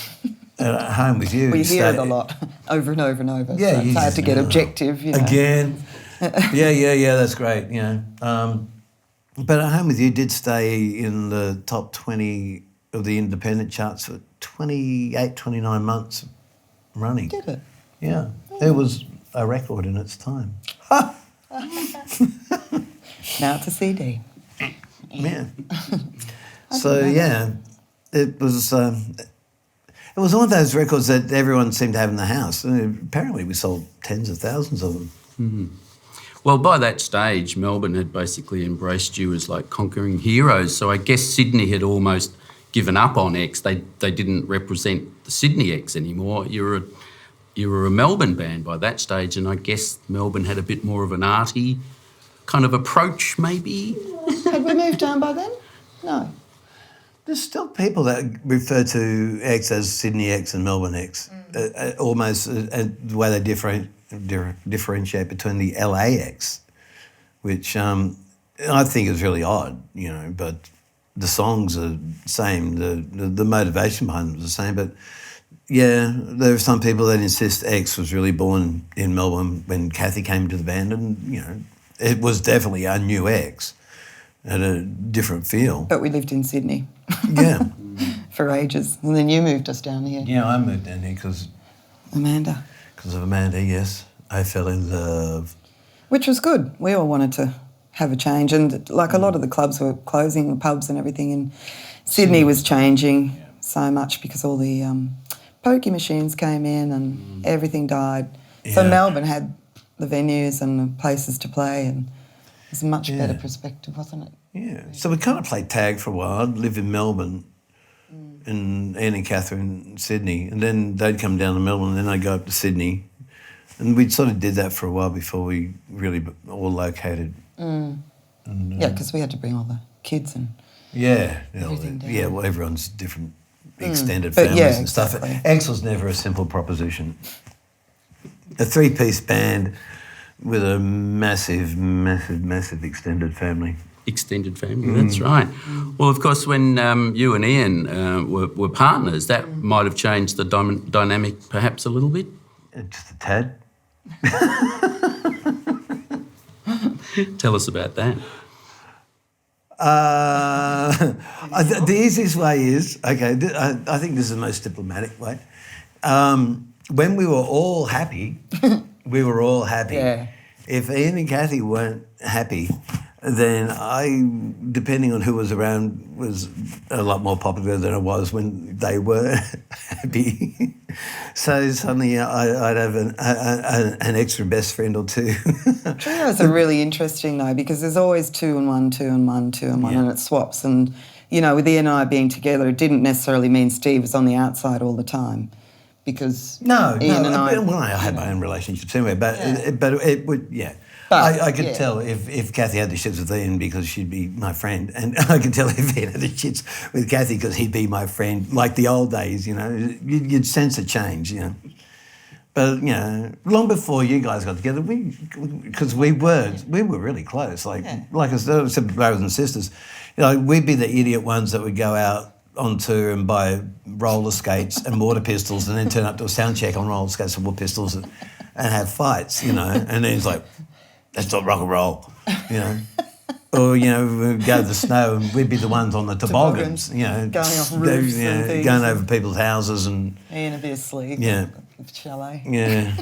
At Home With You... We hear it a lot, over and over and over. Yeah, so it's hard to get objective, you know. Again. yeah, that's great, you know. But At Home With You did stay in the top 20 of the independent charts for 28, 29 months running. Did it? Yeah. It was a record in its time. Now it's a CD. Yeah. So, yeah, it was one of those records that everyone seemed to have in the house. And apparently we sold tens of thousands of them. Mm-hmm. Well, by that stage, Melbourne had basically embraced you as like conquering heroes. So I guess Sydney had almost given up on X. They didn't represent the Sydney X anymore. You were a Melbourne band by that stage, and I guess Melbourne had a bit more of an arty kind of approach, maybe. Had we moved down by then? No. There's still people that refer to X as Sydney X and Melbourne X, almost the way they differentiate between the LAX, which I think is really odd, you know, but the songs are the same, the motivation behind them is the same, but yeah, there are some people that insist X was really born in Melbourne when Cathy came to the band, and, you know, it was definitely a new X, had a different feel. But we lived in Sydney. Yeah. For ages. And then you moved us down here. Yeah, I moved down here because Amanda. Because of Amanda, yes. I fell in love. Which was good. We all wanted to have a change. And like a lot of the clubs were closing, the pubs and everything, and Sydney was changing so much because all the pokie machines came in and everything died. So Yeah. Melbourne had the venues and the places to play, and it was a much better perspective, wasn't it? Yeah. So we kind of played tag for a while. I'd live in Melbourne and Ian and Catherine in Sydney, and then they'd come down to Melbourne and then I'd go up to Sydney. And we sort of did that for a while before we really all located. Yeah, because we had to bring all the kids and... Everything down. Well, everyone's different extended But families and exactly. stuff. X was never a simple proposition. A three-piece band with a massive, massive, massive extended family. Extended family, that's right. Well, of course, when you and Ian were partners, that might have changed the dynamic perhaps a little bit? Just a tad. Tell us about that. The easiest way is, okay, I think this is the most diplomatic way. When we were all happy, we were all happy. Yeah. If Ian and Cathy weren't happy, then I, depending on who was around, was a lot more popular than I was when they were happy. So suddenly I'd have an extra best friend or two. Trios are really interesting though, because there's always 2 and 1, 2 and 1, 2 and 1, and it swaps. And, you know, with Ian and I being together, it didn't necessarily mean Steve was on the outside all the time, because Ian and I... Well, I had my own relationships anyway, but it would, But, I could tell if Cathy had the shits with Ian because she'd be my friend, and I could tell if Ian had the shits with Cathy because he'd be my friend, like the old days, you know. You'd sense a change, you know. But, you know, long before you guys got together, because we were really close, like I said, brothers and sisters. You know, we'd be the idiot ones that would go out on tour and buy roller skates and mortar pistols and then turn up to a sound check on roller skates and mortar pistols and have fights, you know. And then it's like, that's not rock and roll, you know. Or, you know, we'd go to the snow and we'd be the ones on the toboggans, you know. Going off roofs and things. Going over people's houses and... Ian would be asleep. Yeah. With chalet. Yeah.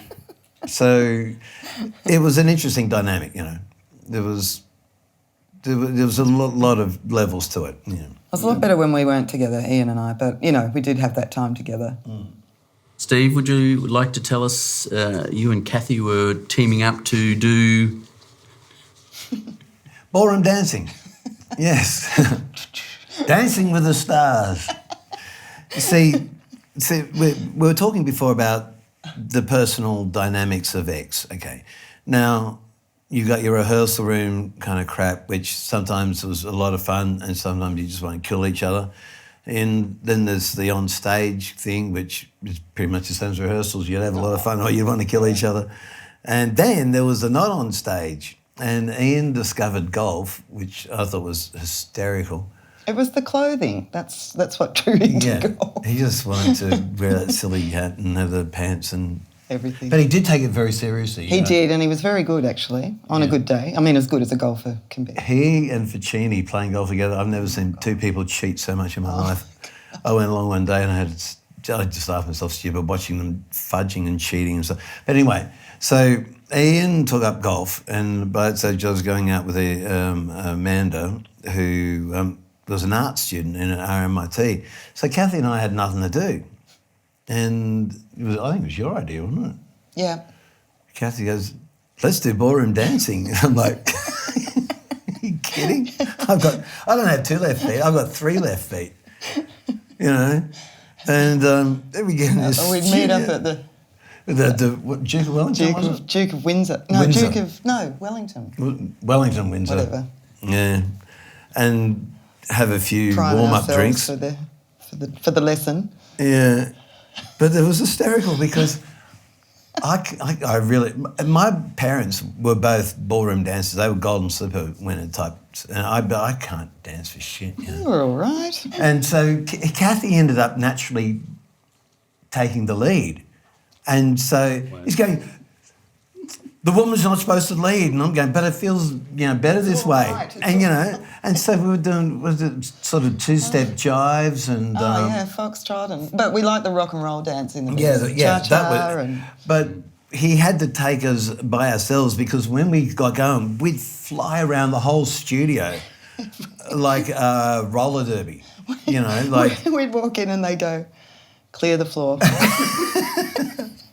So it was an interesting dynamic, you know. There was a lot of levels to it, you know. It was a lot better when we weren't together, Ian and I, but, you know, we did have that time together. Steve, would you like to tell us, you and Cathy were teaming up to do... Ballroom dancing, yes. Dancing with the stars. See, we were talking before about the personal dynamics of X, okay. Now, you got your rehearsal room kind of crap, which sometimes was a lot of fun and sometimes you just want to kill each other. And then there's the on-stage thing, which is pretty much the same as rehearsals. You'd have a lot of fun or you'd want to kill each other. And then there was the not on stage. And Ian discovered golf, which I thought was hysterical. It was the clothing. That's what drew him to golf. He just wanted to wear that silly hat and have the pants and... everything. But he did take it very seriously. He did, and he was very good, actually, on a good day. I mean, as good as a golfer can be. He and Ficini playing golf together, I've never seen two people cheat so much in my life. I went along one day and I just laughed myself stupid watching them fudging and cheating and stuff. But anyway, so Ian took up golf, and by that stage I was going out with Amanda, who was an art student in RMIT. So Cathy and I had nothing to do. And I think it was your idea, wasn't it? Yeah. Cathy goes, let's do ballroom dancing. And I'm like, are you kidding? I don't have 2 left feet, I've got 3 left feet. You know? And then we get in this... We'd meet up at the what, Duke of Wellington, Duke of Windsor. No, Windsor. Wellington. Wellington, Windsor. Whatever. Yeah. And have a few Prime warm-up ourselves drinks. For the lesson. Yeah. But it was hysterical because I really... My parents were both ballroom dancers. They were golden slipper winner types. And I can't dance for shit. You know? You were all right. And so Cathy ended up naturally taking the lead. And so he's going, the woman's not supposed to lead. And I'm going, but it feels, better this way. Right. And, and so we were doing, was it sort of two-step jives and... foxtrot. But we like the rock and roll dancing. But he had to take us by ourselves because when we got going, we'd fly around the whole studio like a roller derby, We'd walk in and they'd go, clear the floor.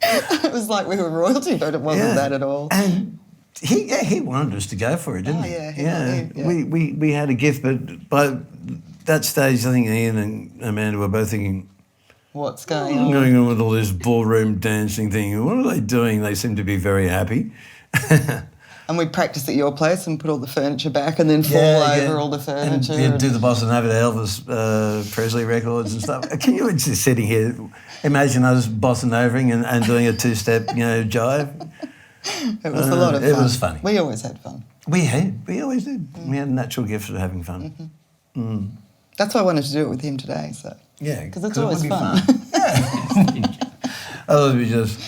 It was like we were royalty, but it wasn't that at all. And he wanted us to go for it, didn't he? Yeah. We had a gift, but by that stage, I think Ian and Amanda were both thinking, what's going on? Going on with all this ballroom dancing thing? What are they doing? They seem to be very happy. And we'd practice at your place and put all the furniture back and then fall over all the furniture. And do the Bossa Nova to Elvis Presley records and stuff. Can you just sitting here, imagine us Bossa Novaing and doing a two-step, jive? It was a lot of fun. It was funny. We always had fun. We always did. We had a natural gift for having fun. Mm-hmm. That's why I wanted to do it with him today. So because it's always fun. Otherwise we just...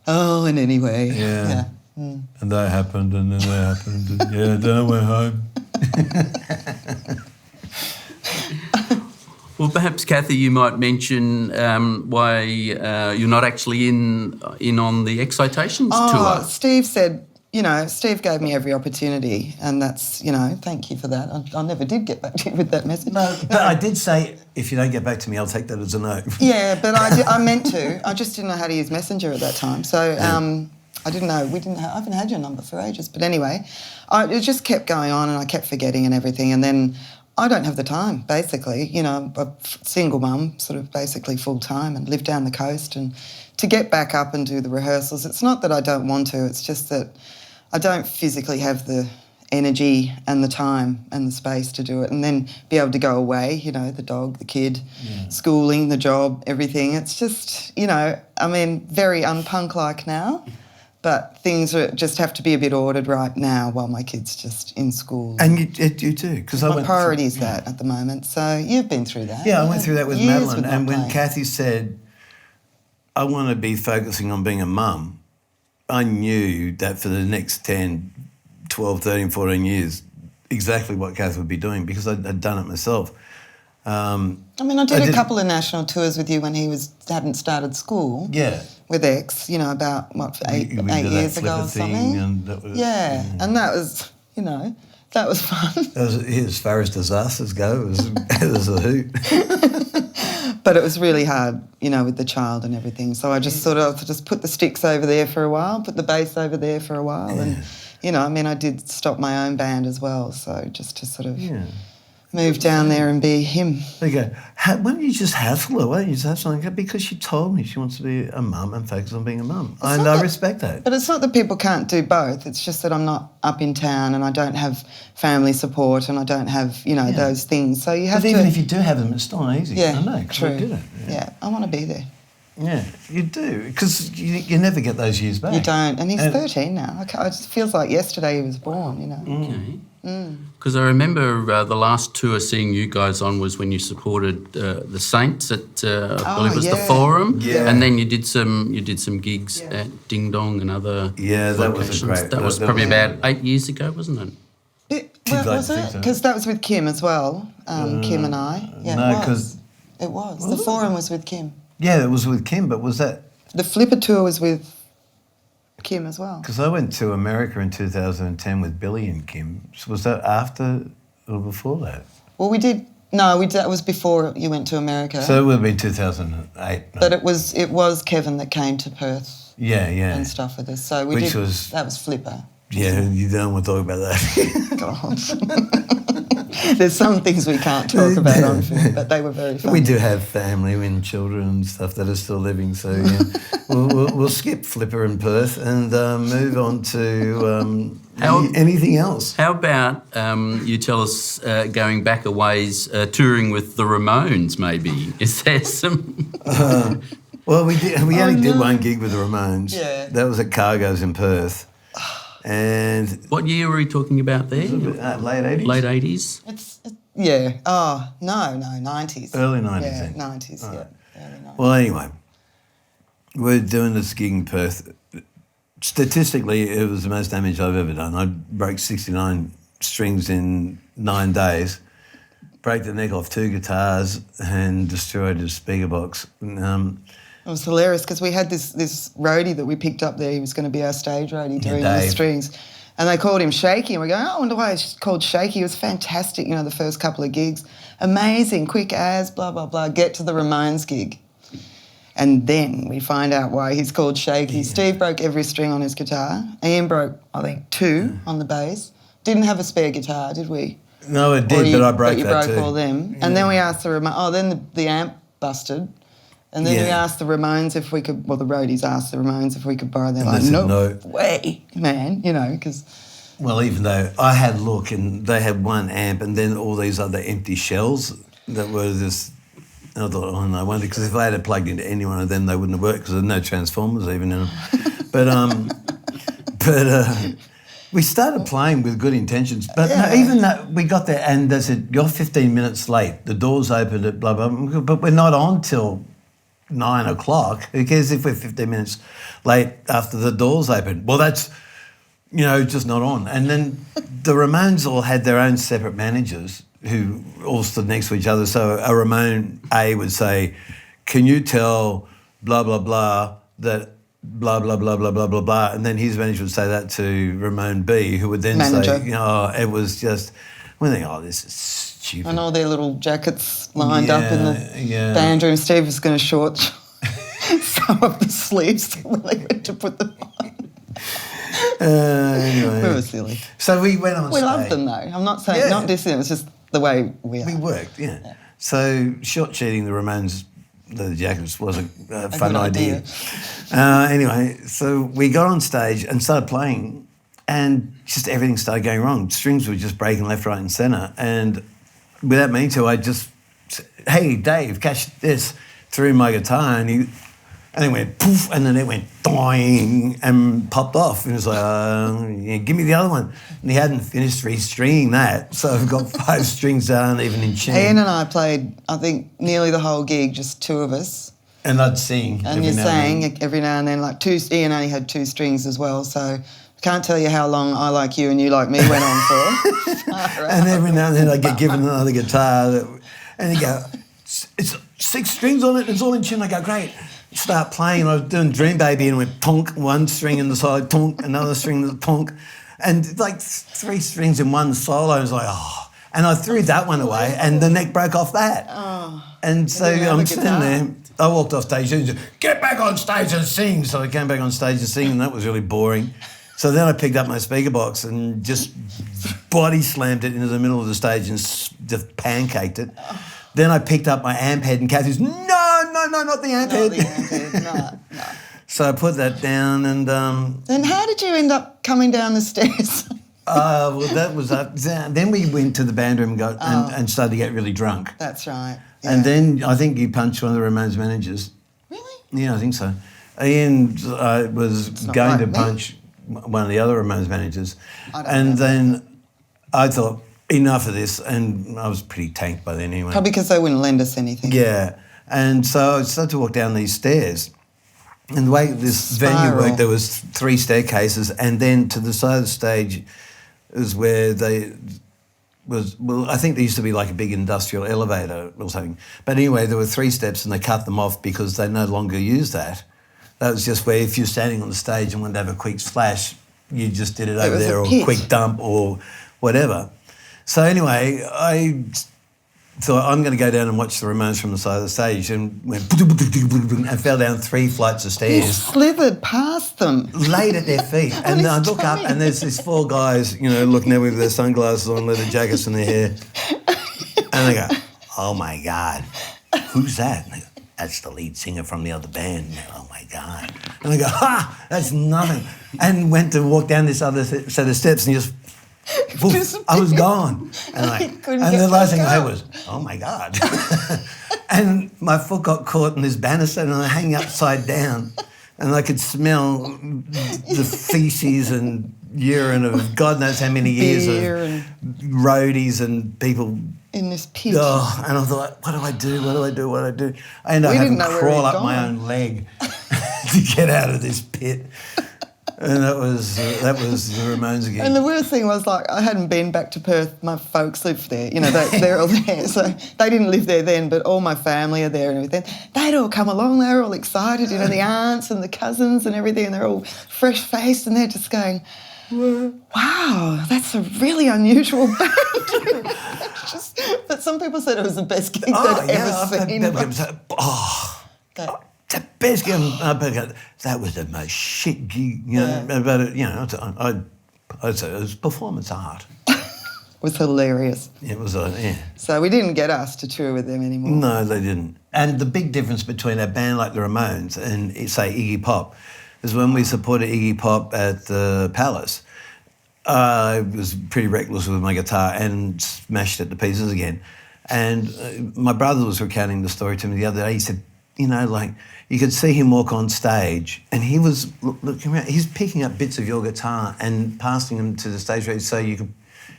in any way. Yeah. And that happened, and then that happened, and then we're home. Well, perhaps, Cathy, you might mention why you're not actually in on the X-Aspirations tour. Steve said, Steve gave me every opportunity, and that's, thank you for that. I never did get back to you with that message. No, but I did say, if you don't get back to me, I'll take that as a no. Yeah, but I meant to. I just didn't know how to use Messenger at that time. So I didn't know. I haven't had your number for ages. But anyway, it just kept going on and I kept forgetting and everything. And then I don't have the time, basically. A single mum, sort of basically full-time, and live down the coast. And to get back up and do the rehearsals, it's not that I don't want to, it's just that I don't physically have the energy and the time and the space to do it, and then be able to go away, the dog, the kid, schooling, the job, everything. It's just, very unpunk-like now. But things just have to be a bit ordered right now while my kid's just in school. And you do, because my priority is that at the moment. So you've been through that. Yeah, I went through that with Madeline. And when playing. Cathy said, I want to be focusing on being a mum, I knew that for the next 10, 12, 13, 14 years, exactly what Cathy would be doing because I'd done it myself. I did a couple of national tours with you when he hadn't started school. Yeah. With X, about, eight years ago or something. And that was, and that was, that was fun. As far as disasters go, it was a hoot. But it was really hard, with the child and everything. So I just sort of just put the sticks over there for a while, put the bass over there for a while. And, I did stop my own band as well. So just to sort of... move down there and be him. There you go. Why don't you just hassle her? Why don't you just have something? Because she told me she wants to be a mum and focus on being a mum. And I respect that. But it's not that people can't do both. It's just that I'm not up in town and I don't have family support and I don't have, those things. So you have to... But even if you do have them, it's still not easy. Yeah, I know, because I did it. Yeah, I want to be there. Yeah, you do, because you never get those years back. You don't, and he's 13 now. It just feels like yesterday he was born, Okay. Because I remember the last tour seeing you guys on was when you supported the Saints at I believe it was the Forum, and then you did some gigs at Ding Dong and other locations. That was probably about 8 years ago, wasn't it? Was it? Because that was with Kim as well. Kim and I. Yeah, no, because it was. The Forum was with Kim. Yeah, it was with Kim, but was that... The Flipper tour was with Kim as well. Because I went to America in 2010 with Billy and Kim. So was that after or before that? Well, we did... No, that was before you went to America. So it would have been 2008. No. But it was Kevin that came to Perth. Yeah. And stuff with us. So that was Flipper. Yeah, you don't want to talk about that. God. There's some things we can't talk about on film, but they were very fun. We do have family and children and stuff that are still living, so yeah. we'll skip Flipper and Perth and move on to anything else. How about you tell us going back a ways, touring with the Ramones? Maybe is there some? Well, we only did one gig with the Ramones. Yeah, that was at Cargo's in Perth. And what year were we talking about there? Late 80s? Late 80s? Yeah. Oh, no, 90s. Early 90s. Yeah, then. 90s, Early 90s. Well, anyway, we're doing this gig in Perth. statistically, it was the most damage I've ever done. I broke 69 strings in 9 days, broke the neck off 2 guitars and destroyed a speaker box. It was hilarious because we had this roadie that we picked up there. He was going to be our stage roadie doing all the Dave. strings. And they called him Shaky. And we go, I wonder why it's called Shaky. It was fantastic, the first couple of gigs. Amazing, quick as, blah, blah, blah. Get to the Ramones gig. And then we find out why he's called Shaky. Yeah. Steve broke every string on his guitar. Ian broke, I think, 2 on the bass. Didn't have a spare guitar, did we? No, it did, but I broke that too. But you broke all them. Yeah. And then we asked the Ramones... then the amp busted. And then we asked the Ramones if we could... Well, the roadies asked the Ramones if we could borrow their... Like, no way, man, because... Well, even though I had a look and they had 1 amp and then all these other empty shells that were just... I thought, oh no, I wonder, because if I had it plugged into any one of them, they wouldn't have worked because there's no transformers even in them. But we started playing with good intentions. But no, even though we got there and they said, you're 15 minutes late, the doors opened at blah, blah, blah, but we're not on till 9 o'clock. Who cares if we're 15 minutes late after the doors open? Well, that's, just not on. And then the Ramones all had their own separate managers who all stood next to each other. So a Ramone A would say, can you tell blah, blah, blah that blah, blah, blah, blah, blah, blah, blah. And then his manager would say that to Ramone B, who would then say, it was just, we think, this is stupid. And all their little jackets lined up in the band room. Steve was going to short some of the sleeves when they went to put them on. Anyway. We were silly. So we went on stage. We loved them though. I'm not saying, not dissing, it was just the way we are. We worked, yeah. So short cheating the Ramones, the jackets was a fun idea. Anyway, so we got on stage and started playing and just everything started going wrong. Strings were just breaking left, right and centre. And without meaning to, I just said, hey, Dave, catch this, threw my guitar and then went poof, and then it went doing and popped off. And it was like, give me the other one. And he hadn't finished restringing that, so I've got 5 strings that aren't even in tune. Ian and I played, I think, nearly the whole gig, just 2 of us. And I'd sing. And you sang every now and then, like 2. Ian only had 2 strings as well, so I can't tell you how long I Like You and You Like Me went on for. And every now and then I'd get given another guitar, and he'd go, it's 6 strings on it, it's all in tune. I go, great. Start playing, I was doing Dream Baby and went tonk, 1 string in the side, tonk, another string, tonk, and like 3 strings in one solo. I was like, and I threw that one away and the neck broke off that. And so I'm sitting there, I walked off stage and said, get back on stage and sing. So I came back on stage to sing and that was really boring. So then I picked up my speaker box and just body slammed it into the middle of the stage and just pancaked it. Then I picked up my amp head and Cathy's, no, not the amp head. Not the amp head, no. So I put that down and... Then how did you end up coming down the stairs? Well, that was... then we went to the band room and started to get really drunk. That's right. Yeah. And then I think you punched one of the Ramones managers. Really? Yeah, I think so. Ian was going to punch one of the other Ramones managers. And then I thought, enough of this, and I was pretty tanked by then anyway. Probably because they wouldn't lend us anything. Yeah. And so I started to walk down these stairs. And the way this venue worked, there was 3 staircases, and then to the side of the stage is where I think there used to be like a big industrial elevator or something. But anyway, there were 3 steps and they cut them off because they no longer use that. That was just where if you're standing on the stage and wanted to have a quick splash, you just did it over there, or a quick dump or whatever. So anyway, I thought I'm going to go down and watch the Ramones from the side of the stage, and went and fell down 3 flights of stairs. You slithered past them. Laid at their feet. And I look up and there's these 4 guys, looking at me with their sunglasses on, leather jackets in their hair. And they go, oh my God, who's that? And they go, that's the lead singer from the other band. And they go, oh my God. And I go, that's nothing. And went to walk down this other set of steps and just... I was gone. And the last thing I heard was, oh my God. And my foot got caught in this banister and I hang upside down and I could smell the feces and urine of God knows how many years of roadies and people in this pit. Oh, and I thought, what do I do? I ended up having to crawl up my own leg to get out of this pit. And that was the Ramones again. And the worst thing was, like, I hadn't been back to Perth. My folks lived there. You know, they're all there. So they didn't live there then, but all my family are there and everything. They'd all come along. They were all excited, you know, the aunts and the cousins and everything, and they're all fresh-faced and they're just going, wow, that's a really unusual band. But some people said it was the best gig they'd ever seen. The best gig. That was the most shit gig, you know. But it, you know, I'd say it was performance art. It was hilarious. It was, So we didn't get us to tour with them anymore. No, they didn't. And the big difference between a band like the Ramones and, say, Iggy Pop is when we supported Iggy Pop at the Palace, I was pretty reckless with my guitar and smashed it to pieces again. And my brother was recounting the story to me the other day. He said, you know, like, you could see him walk on stage and he was looking around, he's picking up bits of your guitar and passing them to the stage ready so you could,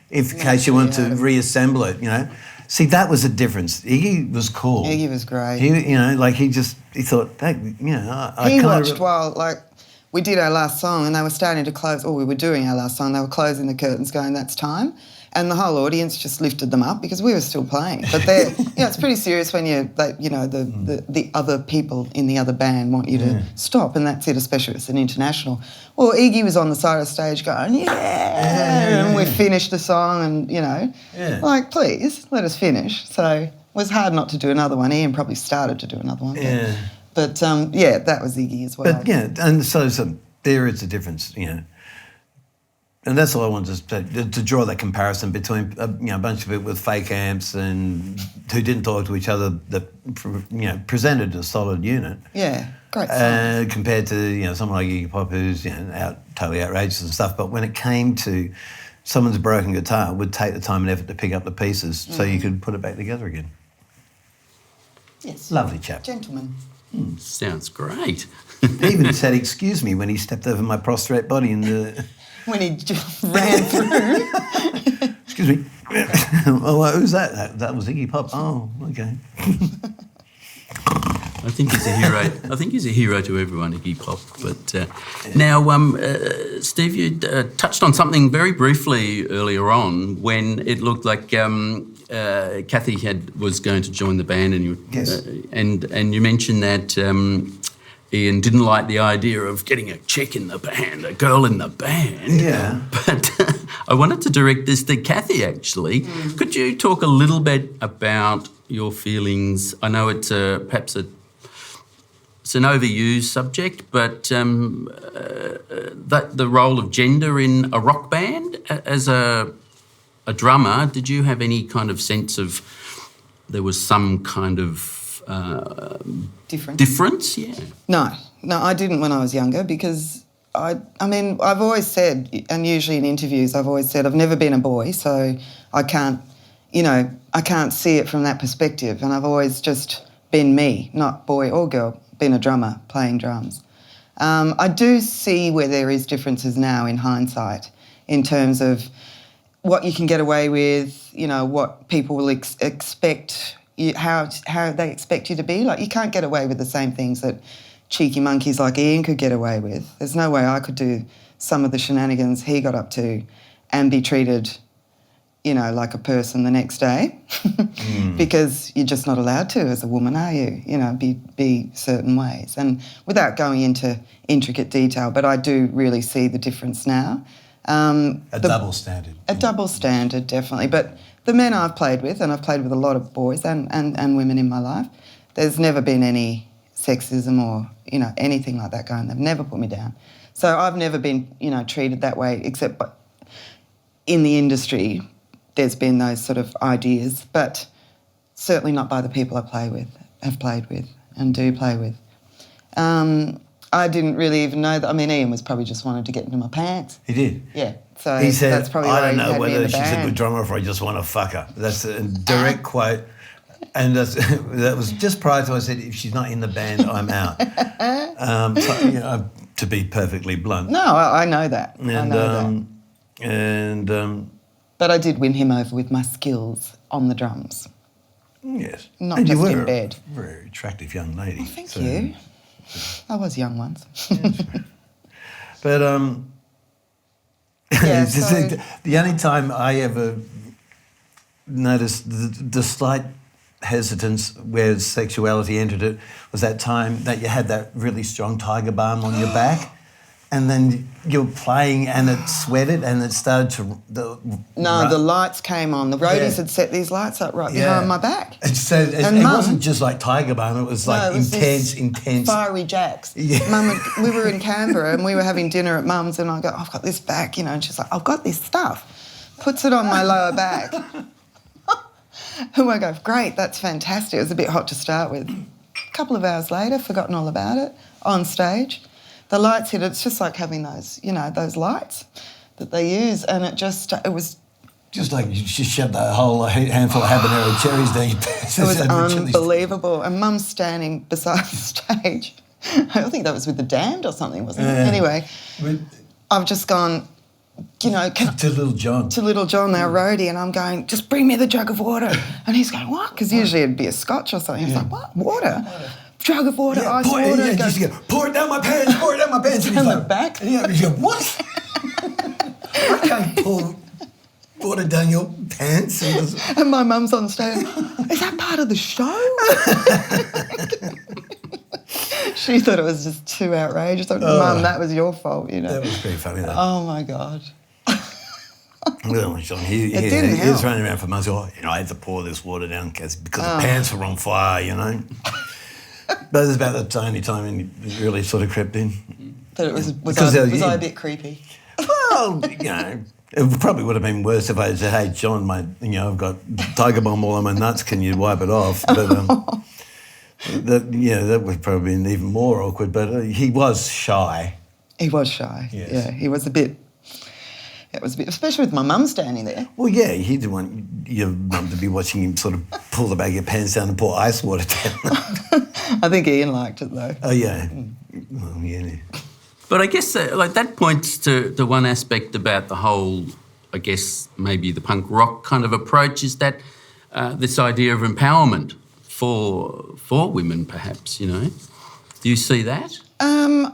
in case you want to reassemble it, you know. See, that was a difference. Iggy was cool. Iggy was great. He, you know, like he thought, that, you know, He watched while, like, we did our last song and they were starting to close, or we were doing our last song, they were closing the curtains going, that's time. And the whole audience just lifted them up because we were still playing. But they're, you know, it's pretty serious when you, like, you know, the other people in the other band want you to stop, and that's it, especially if it's an international. Well, Iggy was on the side of the stage going, and we finished the song and, you know, like, please, let us finish. So it was hard not to do another one. Ian probably started to do another one. But that was Iggy as well. But, yeah, and so there is a difference, you know. And that's all I wanted to draw that comparison between a bunch of people with fake amps and who didn't talk to each other that presented a solid unit. Yeah, great song. Compared to someone like Iggy Pop who's totally outrageous and stuff. But when it came to someone's broken guitar, would take the time and effort to pick up the pieces so you could put it back together again. Yes, lovely chap, gentleman. Sounds great. He even said excuse me when he stepped over my prostrate body in the. When he just ran through. Excuse me. Oh, who's that? That was Iggy Pop. Oh, okay. I think he's a hero. I think he's a hero to everyone, Iggy Pop. But now, Steve, you touched on something very briefly earlier on when it looked like Cathy was going to join the band, and you mentioned that. Ian didn't like the idea of getting a chick in the band, a girl in the band. Yeah. But I wanted to direct this to Cathy, actually. Could you talk a little bit about your feelings? I know it's perhaps it's an overused subject, but the role of gender in a rock band as a drummer, did you have any kind of sense of there was some kind of difference? Yeah. No, I didn't when I was younger because I mean, I've always said, and usually in interviews I've always said, I've never been a boy, so I can't see it from that perspective, and I've always just been me, not boy or girl, been a drummer, playing drums. I do see where there is differences now in hindsight in terms of what you can get away with, what people will expect, how they expect you to be. Like, you can't get away with the same things that cheeky monkeys like Ian could get away with. There's no way I could do some of the shenanigans he got up to and be treated, like a person the next day because you're just not allowed to as a woman, are you? Be certain ways. And without going into intricate detail, but I do really see the difference now. Double standard. A double standard, definitely. But the men I've played with, and I've played with a lot of boys and women in my life, there's never been any sexism or, anything like that going. They've never put me down. So I've never been, treated that way, except in the industry there's been those sort of ideas, but certainly not by the people have played with, and do play with. I didn't really even know that. I mean, Ian was probably just wanted to get into my pants. He did? Yeah. So he said, that's probably I why don't know he had me in whether the she's band. a good drummer or if I just want to fuck her. That's a direct quote. And that was just prior to I said, if she's not in the band, I'm out. To be perfectly blunt. No, I know that. I know that. But I did win him over with my skills on the drums. Yes. Not and just you were in bed. A very attractive young lady. Oh, thank you. I was young once. Yes. But Yeah, it's just so- the only time I ever noticed the slight hesitance where sexuality entered it was that time that you had that really strong tiger balm on your back, and then you were playing and it sweated and it started to... The lights came on. The roadies Yeah. had set these lights up right Yeah. behind my back. So it And Mum- wasn't just like tiger balm, it was like it was intense, this intense... Fiery jacks. Yeah. We were in Canberra and we were having dinner at Mum's, and I go, I've got this back, and she's like, I've got this stuff. Puts it on my lower back. And I go, great, that's fantastic. It was a bit hot to start with. A couple of hours later, forgotten all about it, on stage. The lights hit, it's just like having those, those lights that they use, and it was... Just like you just shoved a whole handful of habanero cherries down your pants. It was unbelievable. And Mum's standing beside the stage. I think that was with The Damned or something, wasn't it? Anyway, I've just gone, to Little John. To Little John, our roadie, and I'm going, just bring me the jug of water. And he's going, what? Because usually it'd be a scotch or something. He's like, what? Water? Jug of water, ice water. Yeah, just go, pour it down my pants, pour it down my pants. And Down he's the like, back? And you go, what? I can't pour water down your pants. And my mum's on stage. Is that part of the show? She thought it was just too outrageous. Mum, that was your fault, That was pretty funny, though. Oh, my God. Well, John, he was running around for months. I had to pour this water down because the pants were on fire, But it was about the only time it really sort of crept in. But was I a bit creepy? Well, it probably would have been worse if I had said, "Hey, John, I've got tiger balm all on my nuts. Can you wipe it off?" But that would probably been even more awkward. But he was shy. He was shy. Yes. Yeah, he was a bit. It was a bit, especially with my mum standing there. Well, yeah, he didn't want your mum to be watching him sort of pull the back of your pants down and pour ice water down. I think Ian liked it though. Oh yeah, well, yeah. But I guess that points to one aspect about the whole, I guess, maybe the punk rock kind of approach is that this idea of empowerment for women, perhaps, Do you see that?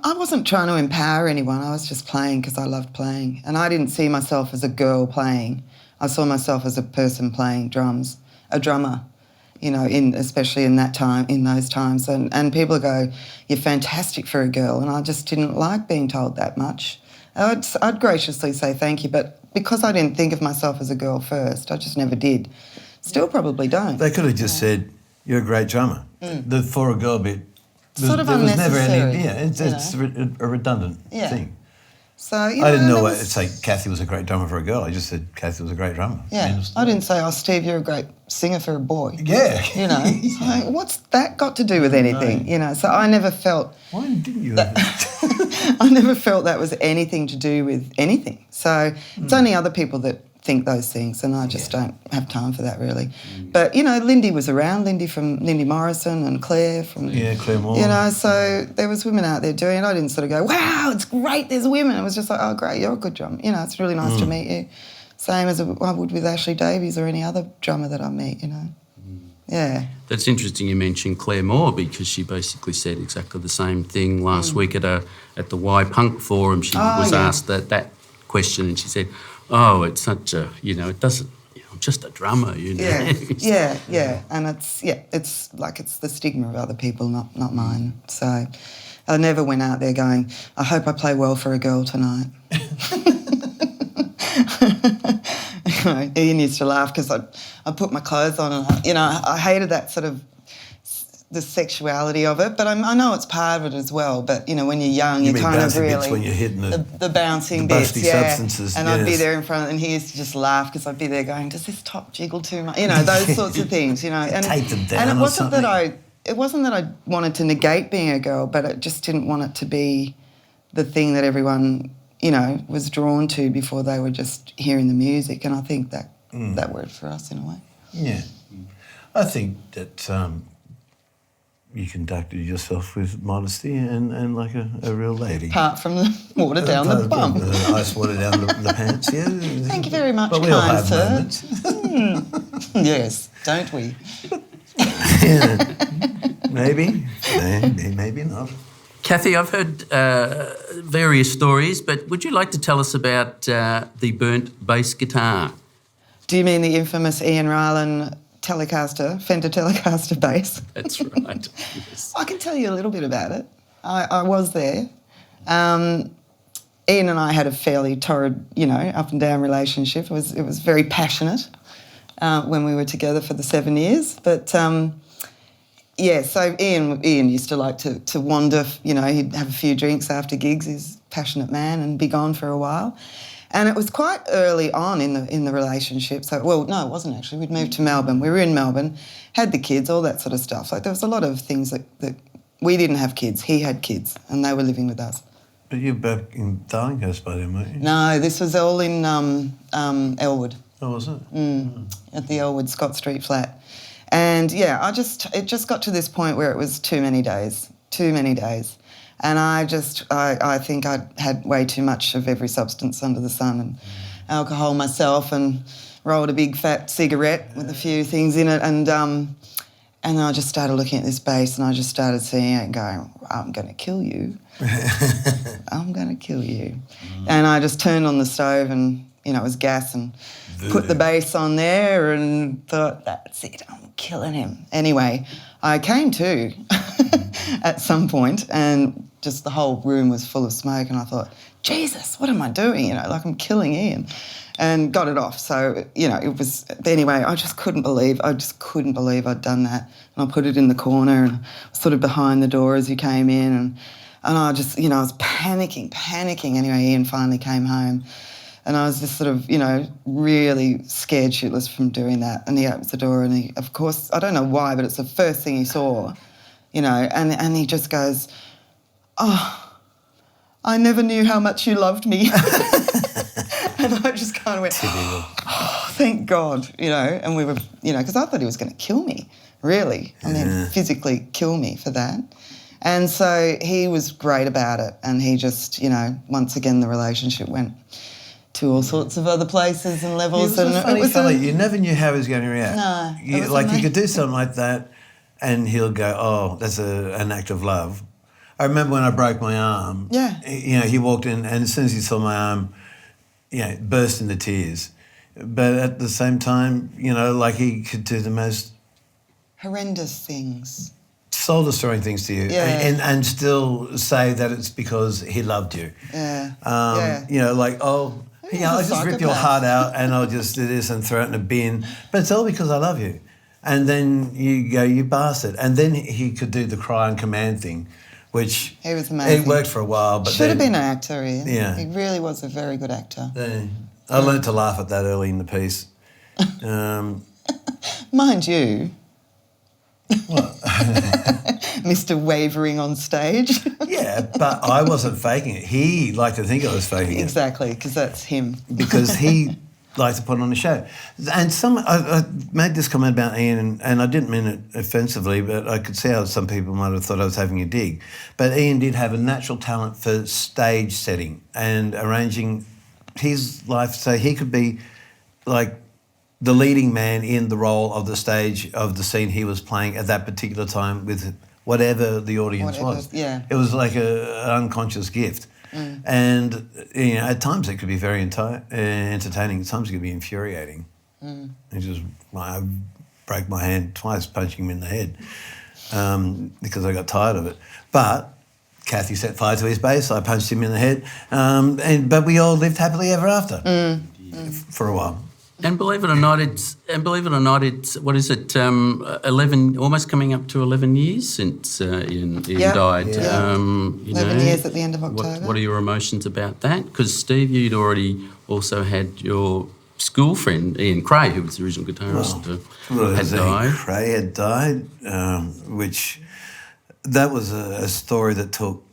I wasn't trying to empower anyone. I was just playing because I loved playing. And I didn't see myself as a girl playing. I saw myself as a person playing drums, a drummer, especially in those times. And people go, you're fantastic for a girl. And I just didn't like being told that much. I'd graciously say thank you, but because I didn't think of myself as a girl first, I just never did. Still probably don't. They could have just said, you're a great drummer. The for a girl bit, Sort of there was never unnecessary. any... it's a redundant thing. So, I didn't know what to say Cathy was a great drummer for a girl. I just said Cathy was a great drummer. Yeah, I didn't say, Steve, you're a great singer for a boy. Yeah. So what's that got to do with anything? So I never felt... Why didn't you? I never felt that was anything to do with anything. So it's only other people that think those things, and I just don't have time for that really. But Lindy was around, Lindy Morrison and Clare from Clare Moore. so there was women out there doing it. I didn't sort of go, wow, it's great, there's women. It was just like, oh great, you're a good drummer. It's really nice to meet you. Same as I would with Ashley Davies or any other drummer that I meet. Yeah. That's interesting you mentioned Clare Moore because she basically said exactly the same thing last week at the Y Punk Forum. She was asked that question and she said, oh, it's such a, it doesn't, I'm just a drummer, Yeah, and it's like it's the stigma of other people, not mine. So I never went out there going, I hope I play well for a girl tonight. Ian used to laugh because I put my clothes on and, I hated that sort of the sexuality of it, but I know it's part of it as well. But when you're young, you kind of really bits when you're hitting the bouncing the bits, busty substances, and I'd be there in front, and he used to just laugh because I'd be there going, "Does this top jiggle too much?" Those sorts of things. And tape them down. And it wasn't or that I wanted to negate being a girl, but I just didn't want it to be the thing that everyone was drawn to before they were just hearing the music. And I think that that worked for us in a way. Yeah, I think that. You conducted yourself with modesty and like a real lady. Apart from the water down the bum. The ice water down the pants, yeah. Thank you very much, but we all kind have sir. moments. Yes, don't we? Maybe not. Cathy, I've heard various stories, but would you like to tell us about the burnt bass guitar? Do you mean the infamous Ian Rylan Fender Telecaster bass? That's right. Yes. I can tell you a little bit about it. I was there. Ian and I had a fairly torrid, up and down relationship. It was very passionate when we were together for the 7 years. But so Ian used to like to wander. He'd have a few drinks after gigs. He's a passionate man and be gone for a while. And it was quite early on in the relationship. So, well, no, it wasn't actually. We'd moved to Melbourne. We were in Melbourne, had the kids, all that sort of stuff. Like there was a lot of things that we didn't have kids. He had kids, and they were living with us. But you're back in Darlinghurst by then, weren't you? No, this was all in Elwood. Oh, was it? At the Elwood Scott Street flat. And yeah, it just got to this point where it was too many days. And I think I'd had way too much of every substance under the sun and alcohol myself, and rolled a big fat cigarette with a few things in it, and then I just started looking at this bass, and I just started seeing it and going, I'm going to kill you. I'm going to kill you. And I just turned on the stove and, it was gas, and put the bass on there and thought, that's it, I'm killing him. Anyway, I came to at some point, and just the whole room was full of smoke, and I thought, Jesus, what am I doing? Like I'm killing Ian. And got it off. So, it was... Anyway, I just couldn't believe I'd done that. And I put it in the corner and sort of behind the door as he came in. And I just, I was panicking. Anyway, Ian finally came home. And I was just sort of, really scared shitless from doing that. And he opens the door and he, of course, I don't know why, but it's the first thing he saw, and he just goes, oh, I never knew how much you loved me. And I just kind of went, oh, thank God, and we were, because I thought he was going to kill me, really. I mean, physically kill me for that. And so he was great about it. And he just, once again, the relationship went to all sorts of other places and levels. He was a funny fella. You never knew how he was going to react. No. You could do something like that and he'll go, oh, that's an act of love. I remember when I broke my arm. Yeah. He walked in and as soon as he saw my arm, burst into tears. But at the same time, he could do the most... horrendous things. Soul-destroying things to you. Yeah. And still say that it's because he loved you. Yeah. I just rip your heart out and I'll just do this and throw it in a bin. But it's all because I love you. And then you go, you bastard. And then he could do the cry on command thing, which... He was amazing. It worked for a while, but Should have been an actor, Ian. Yeah. He really was a very good actor. I learned to laugh at that early in the piece. Mind you... What? Mr. Wavering on stage. Yeah, but I wasn't faking it. He liked to think I was faking it. Exactly, because that's him. Because he liked to put on a show. And I made this comment about Ian, and I didn't mean it offensively, but I could see how some people might have thought I was having a dig. But Ian did have a natural talent for stage setting and arranging his life so he could be like the leading man in the role of the stage of the scene he was playing at that particular time with whatever the audience was. Yeah. It was like an unconscious gift. And, at times it could be very entertaining. At times it could be infuriating. I broke my hand twice punching him in the head because I got tired of it. But Cathy set fire to his bass. I punched him in the head. But we all lived happily ever after for a while. And believe it or not, it's what is it? 11, almost coming up to 11 years since Ian died. Yeah. 11 years at the end of October. What are your emotions about that? Because Steve, you'd already also had your school friend Ian Clare, who was the original guitarist, had died. Clare had died, which that was a story that took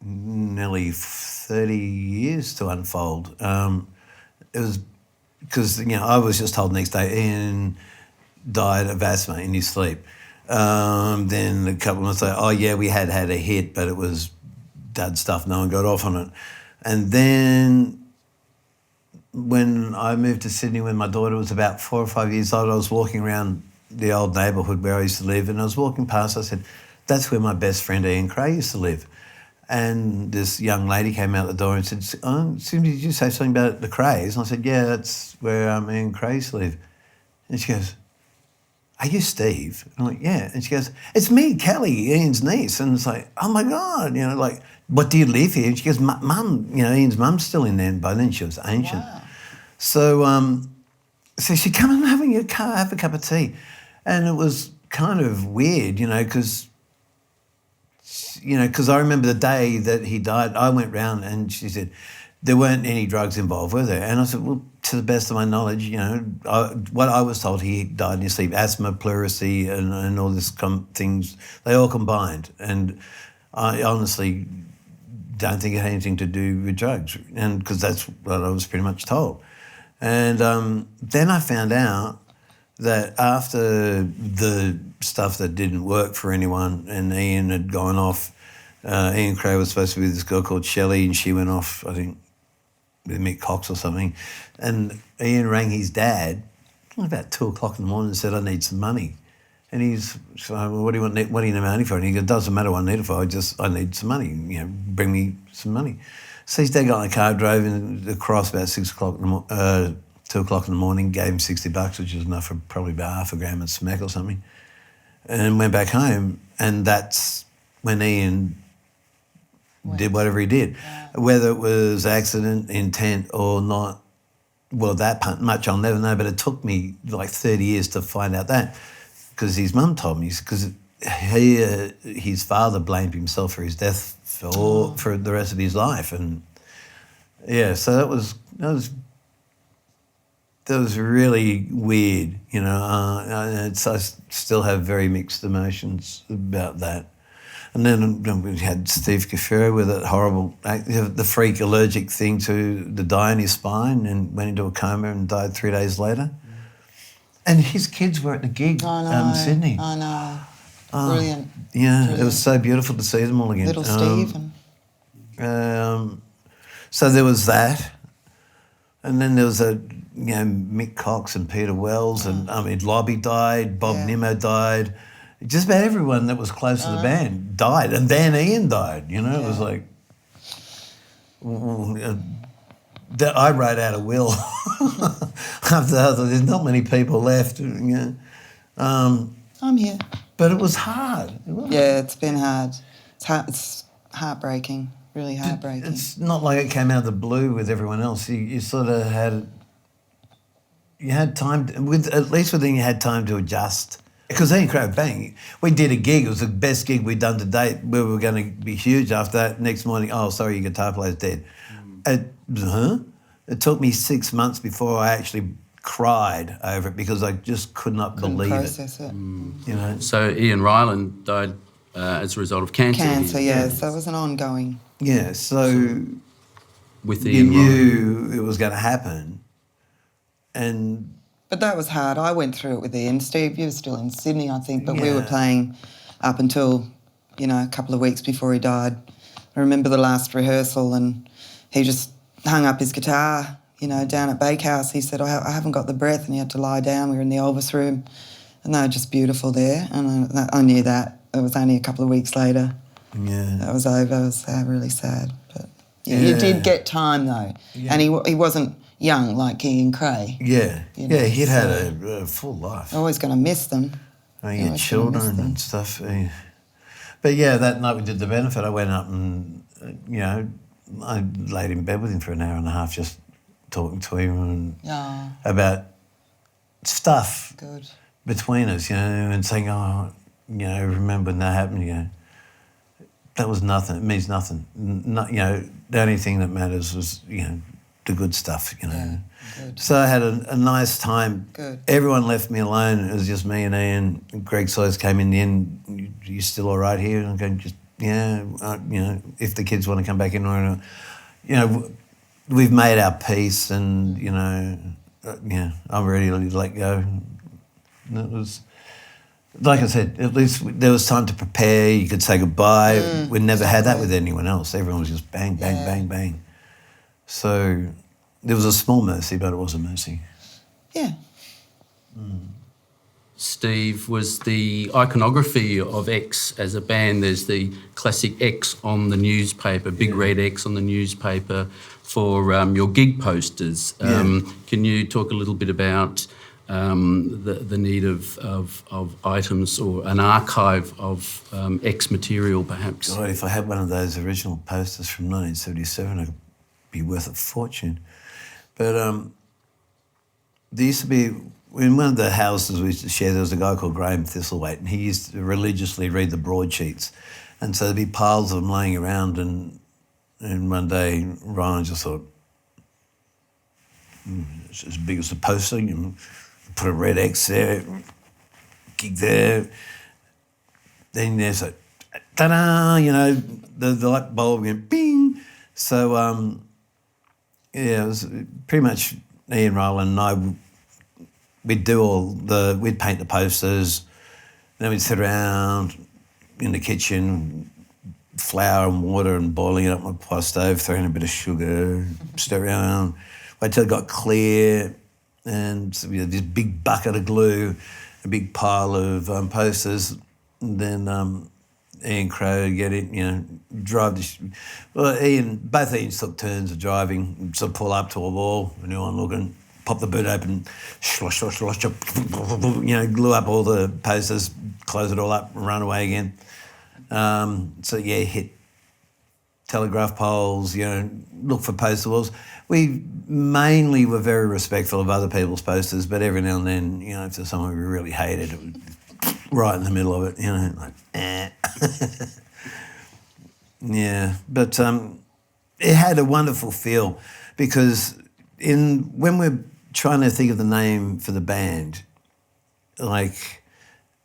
nearly 30 years to unfold. It was. Because, I was just told the next day Ian died of asthma in his sleep. Then a couple of months later, we had a hit, but it was dud stuff. No one got off on it. And then when I moved to Sydney when my daughter was about 4 or 5 years old, I was walking around the old neighbourhood where I used to live, and I was walking past, I said, that's where my best friend Ian Clare used to live. And this young lady came out the door and said, "Oh, Cindy, did you say something about the Crays?" And I said, "Yeah, that's where me and Crays live." And she goes, "Are you Steve?" And I'm like, "Yeah." And she goes, "It's me, Kelly, Ian's niece." And it's like, "Oh my God," like, "What, do you live here?" And she goes, "Mum, Ian's mum's still in there." And by then she was ancient. Wow. So she come and have a cup of tea. And it was kind of weird, because I remember the day that he died, I went round and she said, there weren't any drugs involved, were there? And I said, well, to the best of my knowledge, what I was told, he died in his sleep, asthma, pleurisy, and all this things, they all combined. And I honestly don't think it had anything to do with drugs, and because that's what I was pretty much told. And then I found out that after the stuff that didn't work for anyone and Ian had gone off, Ian Clare was supposed to be with this girl called Shelley, and she went off, I think, with Mick Cox or something. And Ian rang his dad about 2 o'clock in the morning and said, "I need some money." And he's so, "Well, what do you need money for?" And he goes, "It doesn't matter what I need it for, I need some money, bring me some money." So his dad got in the car, drove across about 2 o'clock in the morning, gave him $60, which was enough for probably about half a gram of smack or something, and went back home. And that's when Ian did whatever he did. Yeah. Whether it was accident, intent or not, well, that much I'll never know, but it took me like 30 years to find out that, because his mum told me, because his father blamed himself for his death for the rest of his life. And yeah, so that was really weird, I still have very mixed emotions about that. And then we had Steve Kafira with that horrible, the freak allergic thing to the dye in his spine, and went into a coma and died 3 days later. And his kids were at the gig in Sydney. I know. Brilliant. Yeah, Brilliant. It was so beautiful to see them all again. Little Steve. So there was that. And then there was Mick Cox and Peter Wells, and Lobby died, Bob Nimmo died. Just about everyone that was close to the band died. And then Ian died, It was like... I wrote out a will. After that, there's not many people left, I'm here. But it was hard. Yeah, it's been hard. It's heartbreaking, really heartbreaking. It's not like it came out of the blue with everyone else. You sort of had... You had time, at least with him, you had time to adjust. Because Ian Crow, bang, we did a gig. It was the best gig we'd done to date. We were going to be huge after that. Next morning, oh, sorry, your guitar player's dead. It took me 6 months before I actually cried over it, because I just could not believe process it. So Ian Ryland died as a result of cancer. Cancer, yeah. So it was an ongoing. Yeah, so with you Ian knew it was going to happen. But that was hard. I went through it with Ian. Steve, you were still in Sydney, I think, but we were playing up until, a couple of weeks before he died. I remember the last rehearsal, and he just hung up his guitar, down at Bakehouse. He said, I haven't got the breath, and he had to lie down. We were in the Elvis room, and they were just beautiful there. And I knew that. It was only a couple of weeks later. Yeah. That was over. It was really sad. But you did get time, though. Yeah. And he wasn't young like Ian Cray. Yeah. He'd had a full life. Always going to miss them. He had children and stuff. But yeah, that night we did the benefit. I went up and, I laid in bed with him for an hour and a half, just talking to him about stuff between us, and saying, remember when that happened, that was nothing. It means nothing. The only thing that matters was, the good stuff, Yeah, good. So I had a nice time. Good. Everyone left me alone. It was just me and Ian. Greg Sawyers came in the end. You still all right here? And I'm going, if the kids want to come back in, or, we've made our peace, and, I'm ready to let go. And it was, like I said, at least there was time to prepare. You could say goodbye. We never had that with anyone else. Everyone was just bang, bang, bang, bang. So there was a small mercy, but it was a mercy. Yeah. Steve, was the iconography of X as a band. There's the classic X on the newspaper, big red X on the newspaper for your gig posters. Can you talk a little bit about the need of items or an archive of X material, perhaps? God, if I had one of those original posters from 1977, it'd be worth a fortune. But there used to be, in one of the houses we used to share, there was a guy called Graham Thistlethwaite, and he used to religiously read the broadsheets. And so there'd be piles of them laying around, and one day Ryan just thought, it's as big as a poster, you put a red X there, gig there. Then there's a ta-da, the light bulb went bing. So, it was pretty much Ian Rowland and I, we'd paint the posters, then we'd sit around in the kitchen, flour and water and boiling it up on a pot stove, throwing in a bit of sugar, sit around, wait till it got clear, and so we had this big bucket of glue, a big pile of posters, and then Ian Crowe would get in, drive both Ians took turns of driving, sort of pull up to a wall, anyone looking, pop the boot open, slosh, glue up all the posters, close it all up, and run away again. Hit telegraph poles, look for poster walls. We mainly were very respectful of other people's posters, but every now and then, if there's someone we really hated, it would right in the middle of it, like, eh. Yeah, but it had a wonderful feel because when we're trying to think of the name for the band, like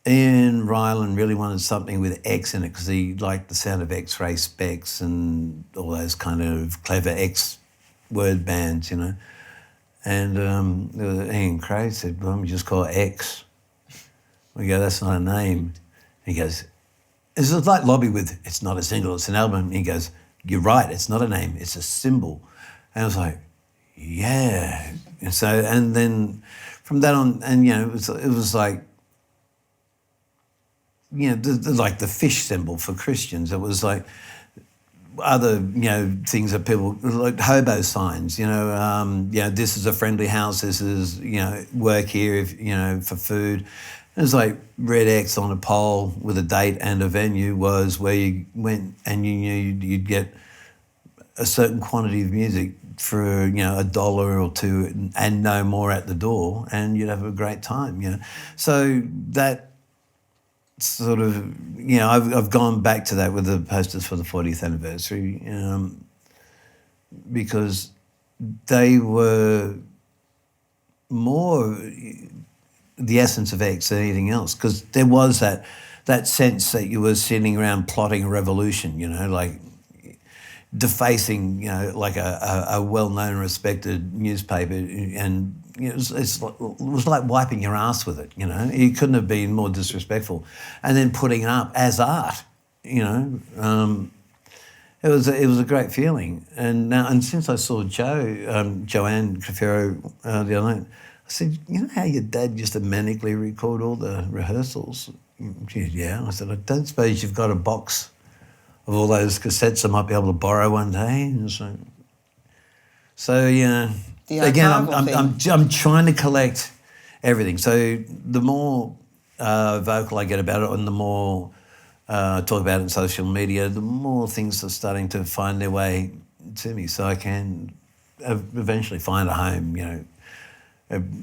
Ian Ryland really wanted something with X in it because he liked the sound of X-ray specs and all those kind of clever X word bands, And Ian Crowe said, "Why don't we just call it X?" We go, "That's not a name." He goes, "It's like Lobby with, it's not a single, it's an album." And he goes, "You're right, it's not a name, it's a symbol." And I was like, yeah. And so, and then from that on, and it was like, like the fish symbol for Christians. It was like other, things that people, like hobo signs, this is a friendly house, this is, work here, if, for food. It was like red X on a pole with a date and a venue was where you went and you knew you'd get a certain quantity of music for, $1 or $2 and no more at the door, and you'd have a great time, So that sort of, I've gone back to that with the posters for the 40th anniversary because they were more the essence of X than anything else, because there was that sense that you were sitting around plotting a revolution, like defacing, like a well-known, respected newspaper, and it was like wiping your ass with it. You couldn't have been more disrespectful, and then putting it up as art. It was a great feeling, and since I saw Joanne Cafero the other night, I said, how your dad used to manically record all the rehearsals? She said, yeah. I said, I don't suppose you've got a box of all those cassettes I might be able to borrow one day? And so again, I'm trying to collect everything. So the more vocal I get about it and the more I talk about it on social media, the more things are starting to find their way to me, so I can eventually find a home,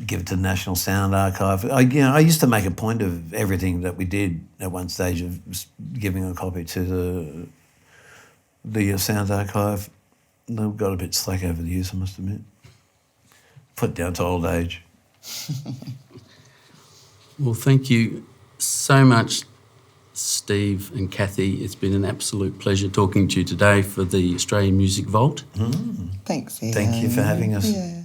give it to the National Sound Archive. I used to make a point of everything that we did at one stage of giving a copy to the Sound Archive. They've got a bit slack over the years, I must admit. Put down to old age. Well, thank you so much, Steve and Cathy. It's been an absolute pleasure talking to you today for the Australian Music Vault. Thanks, Ian. Thank you for having us. Yeah.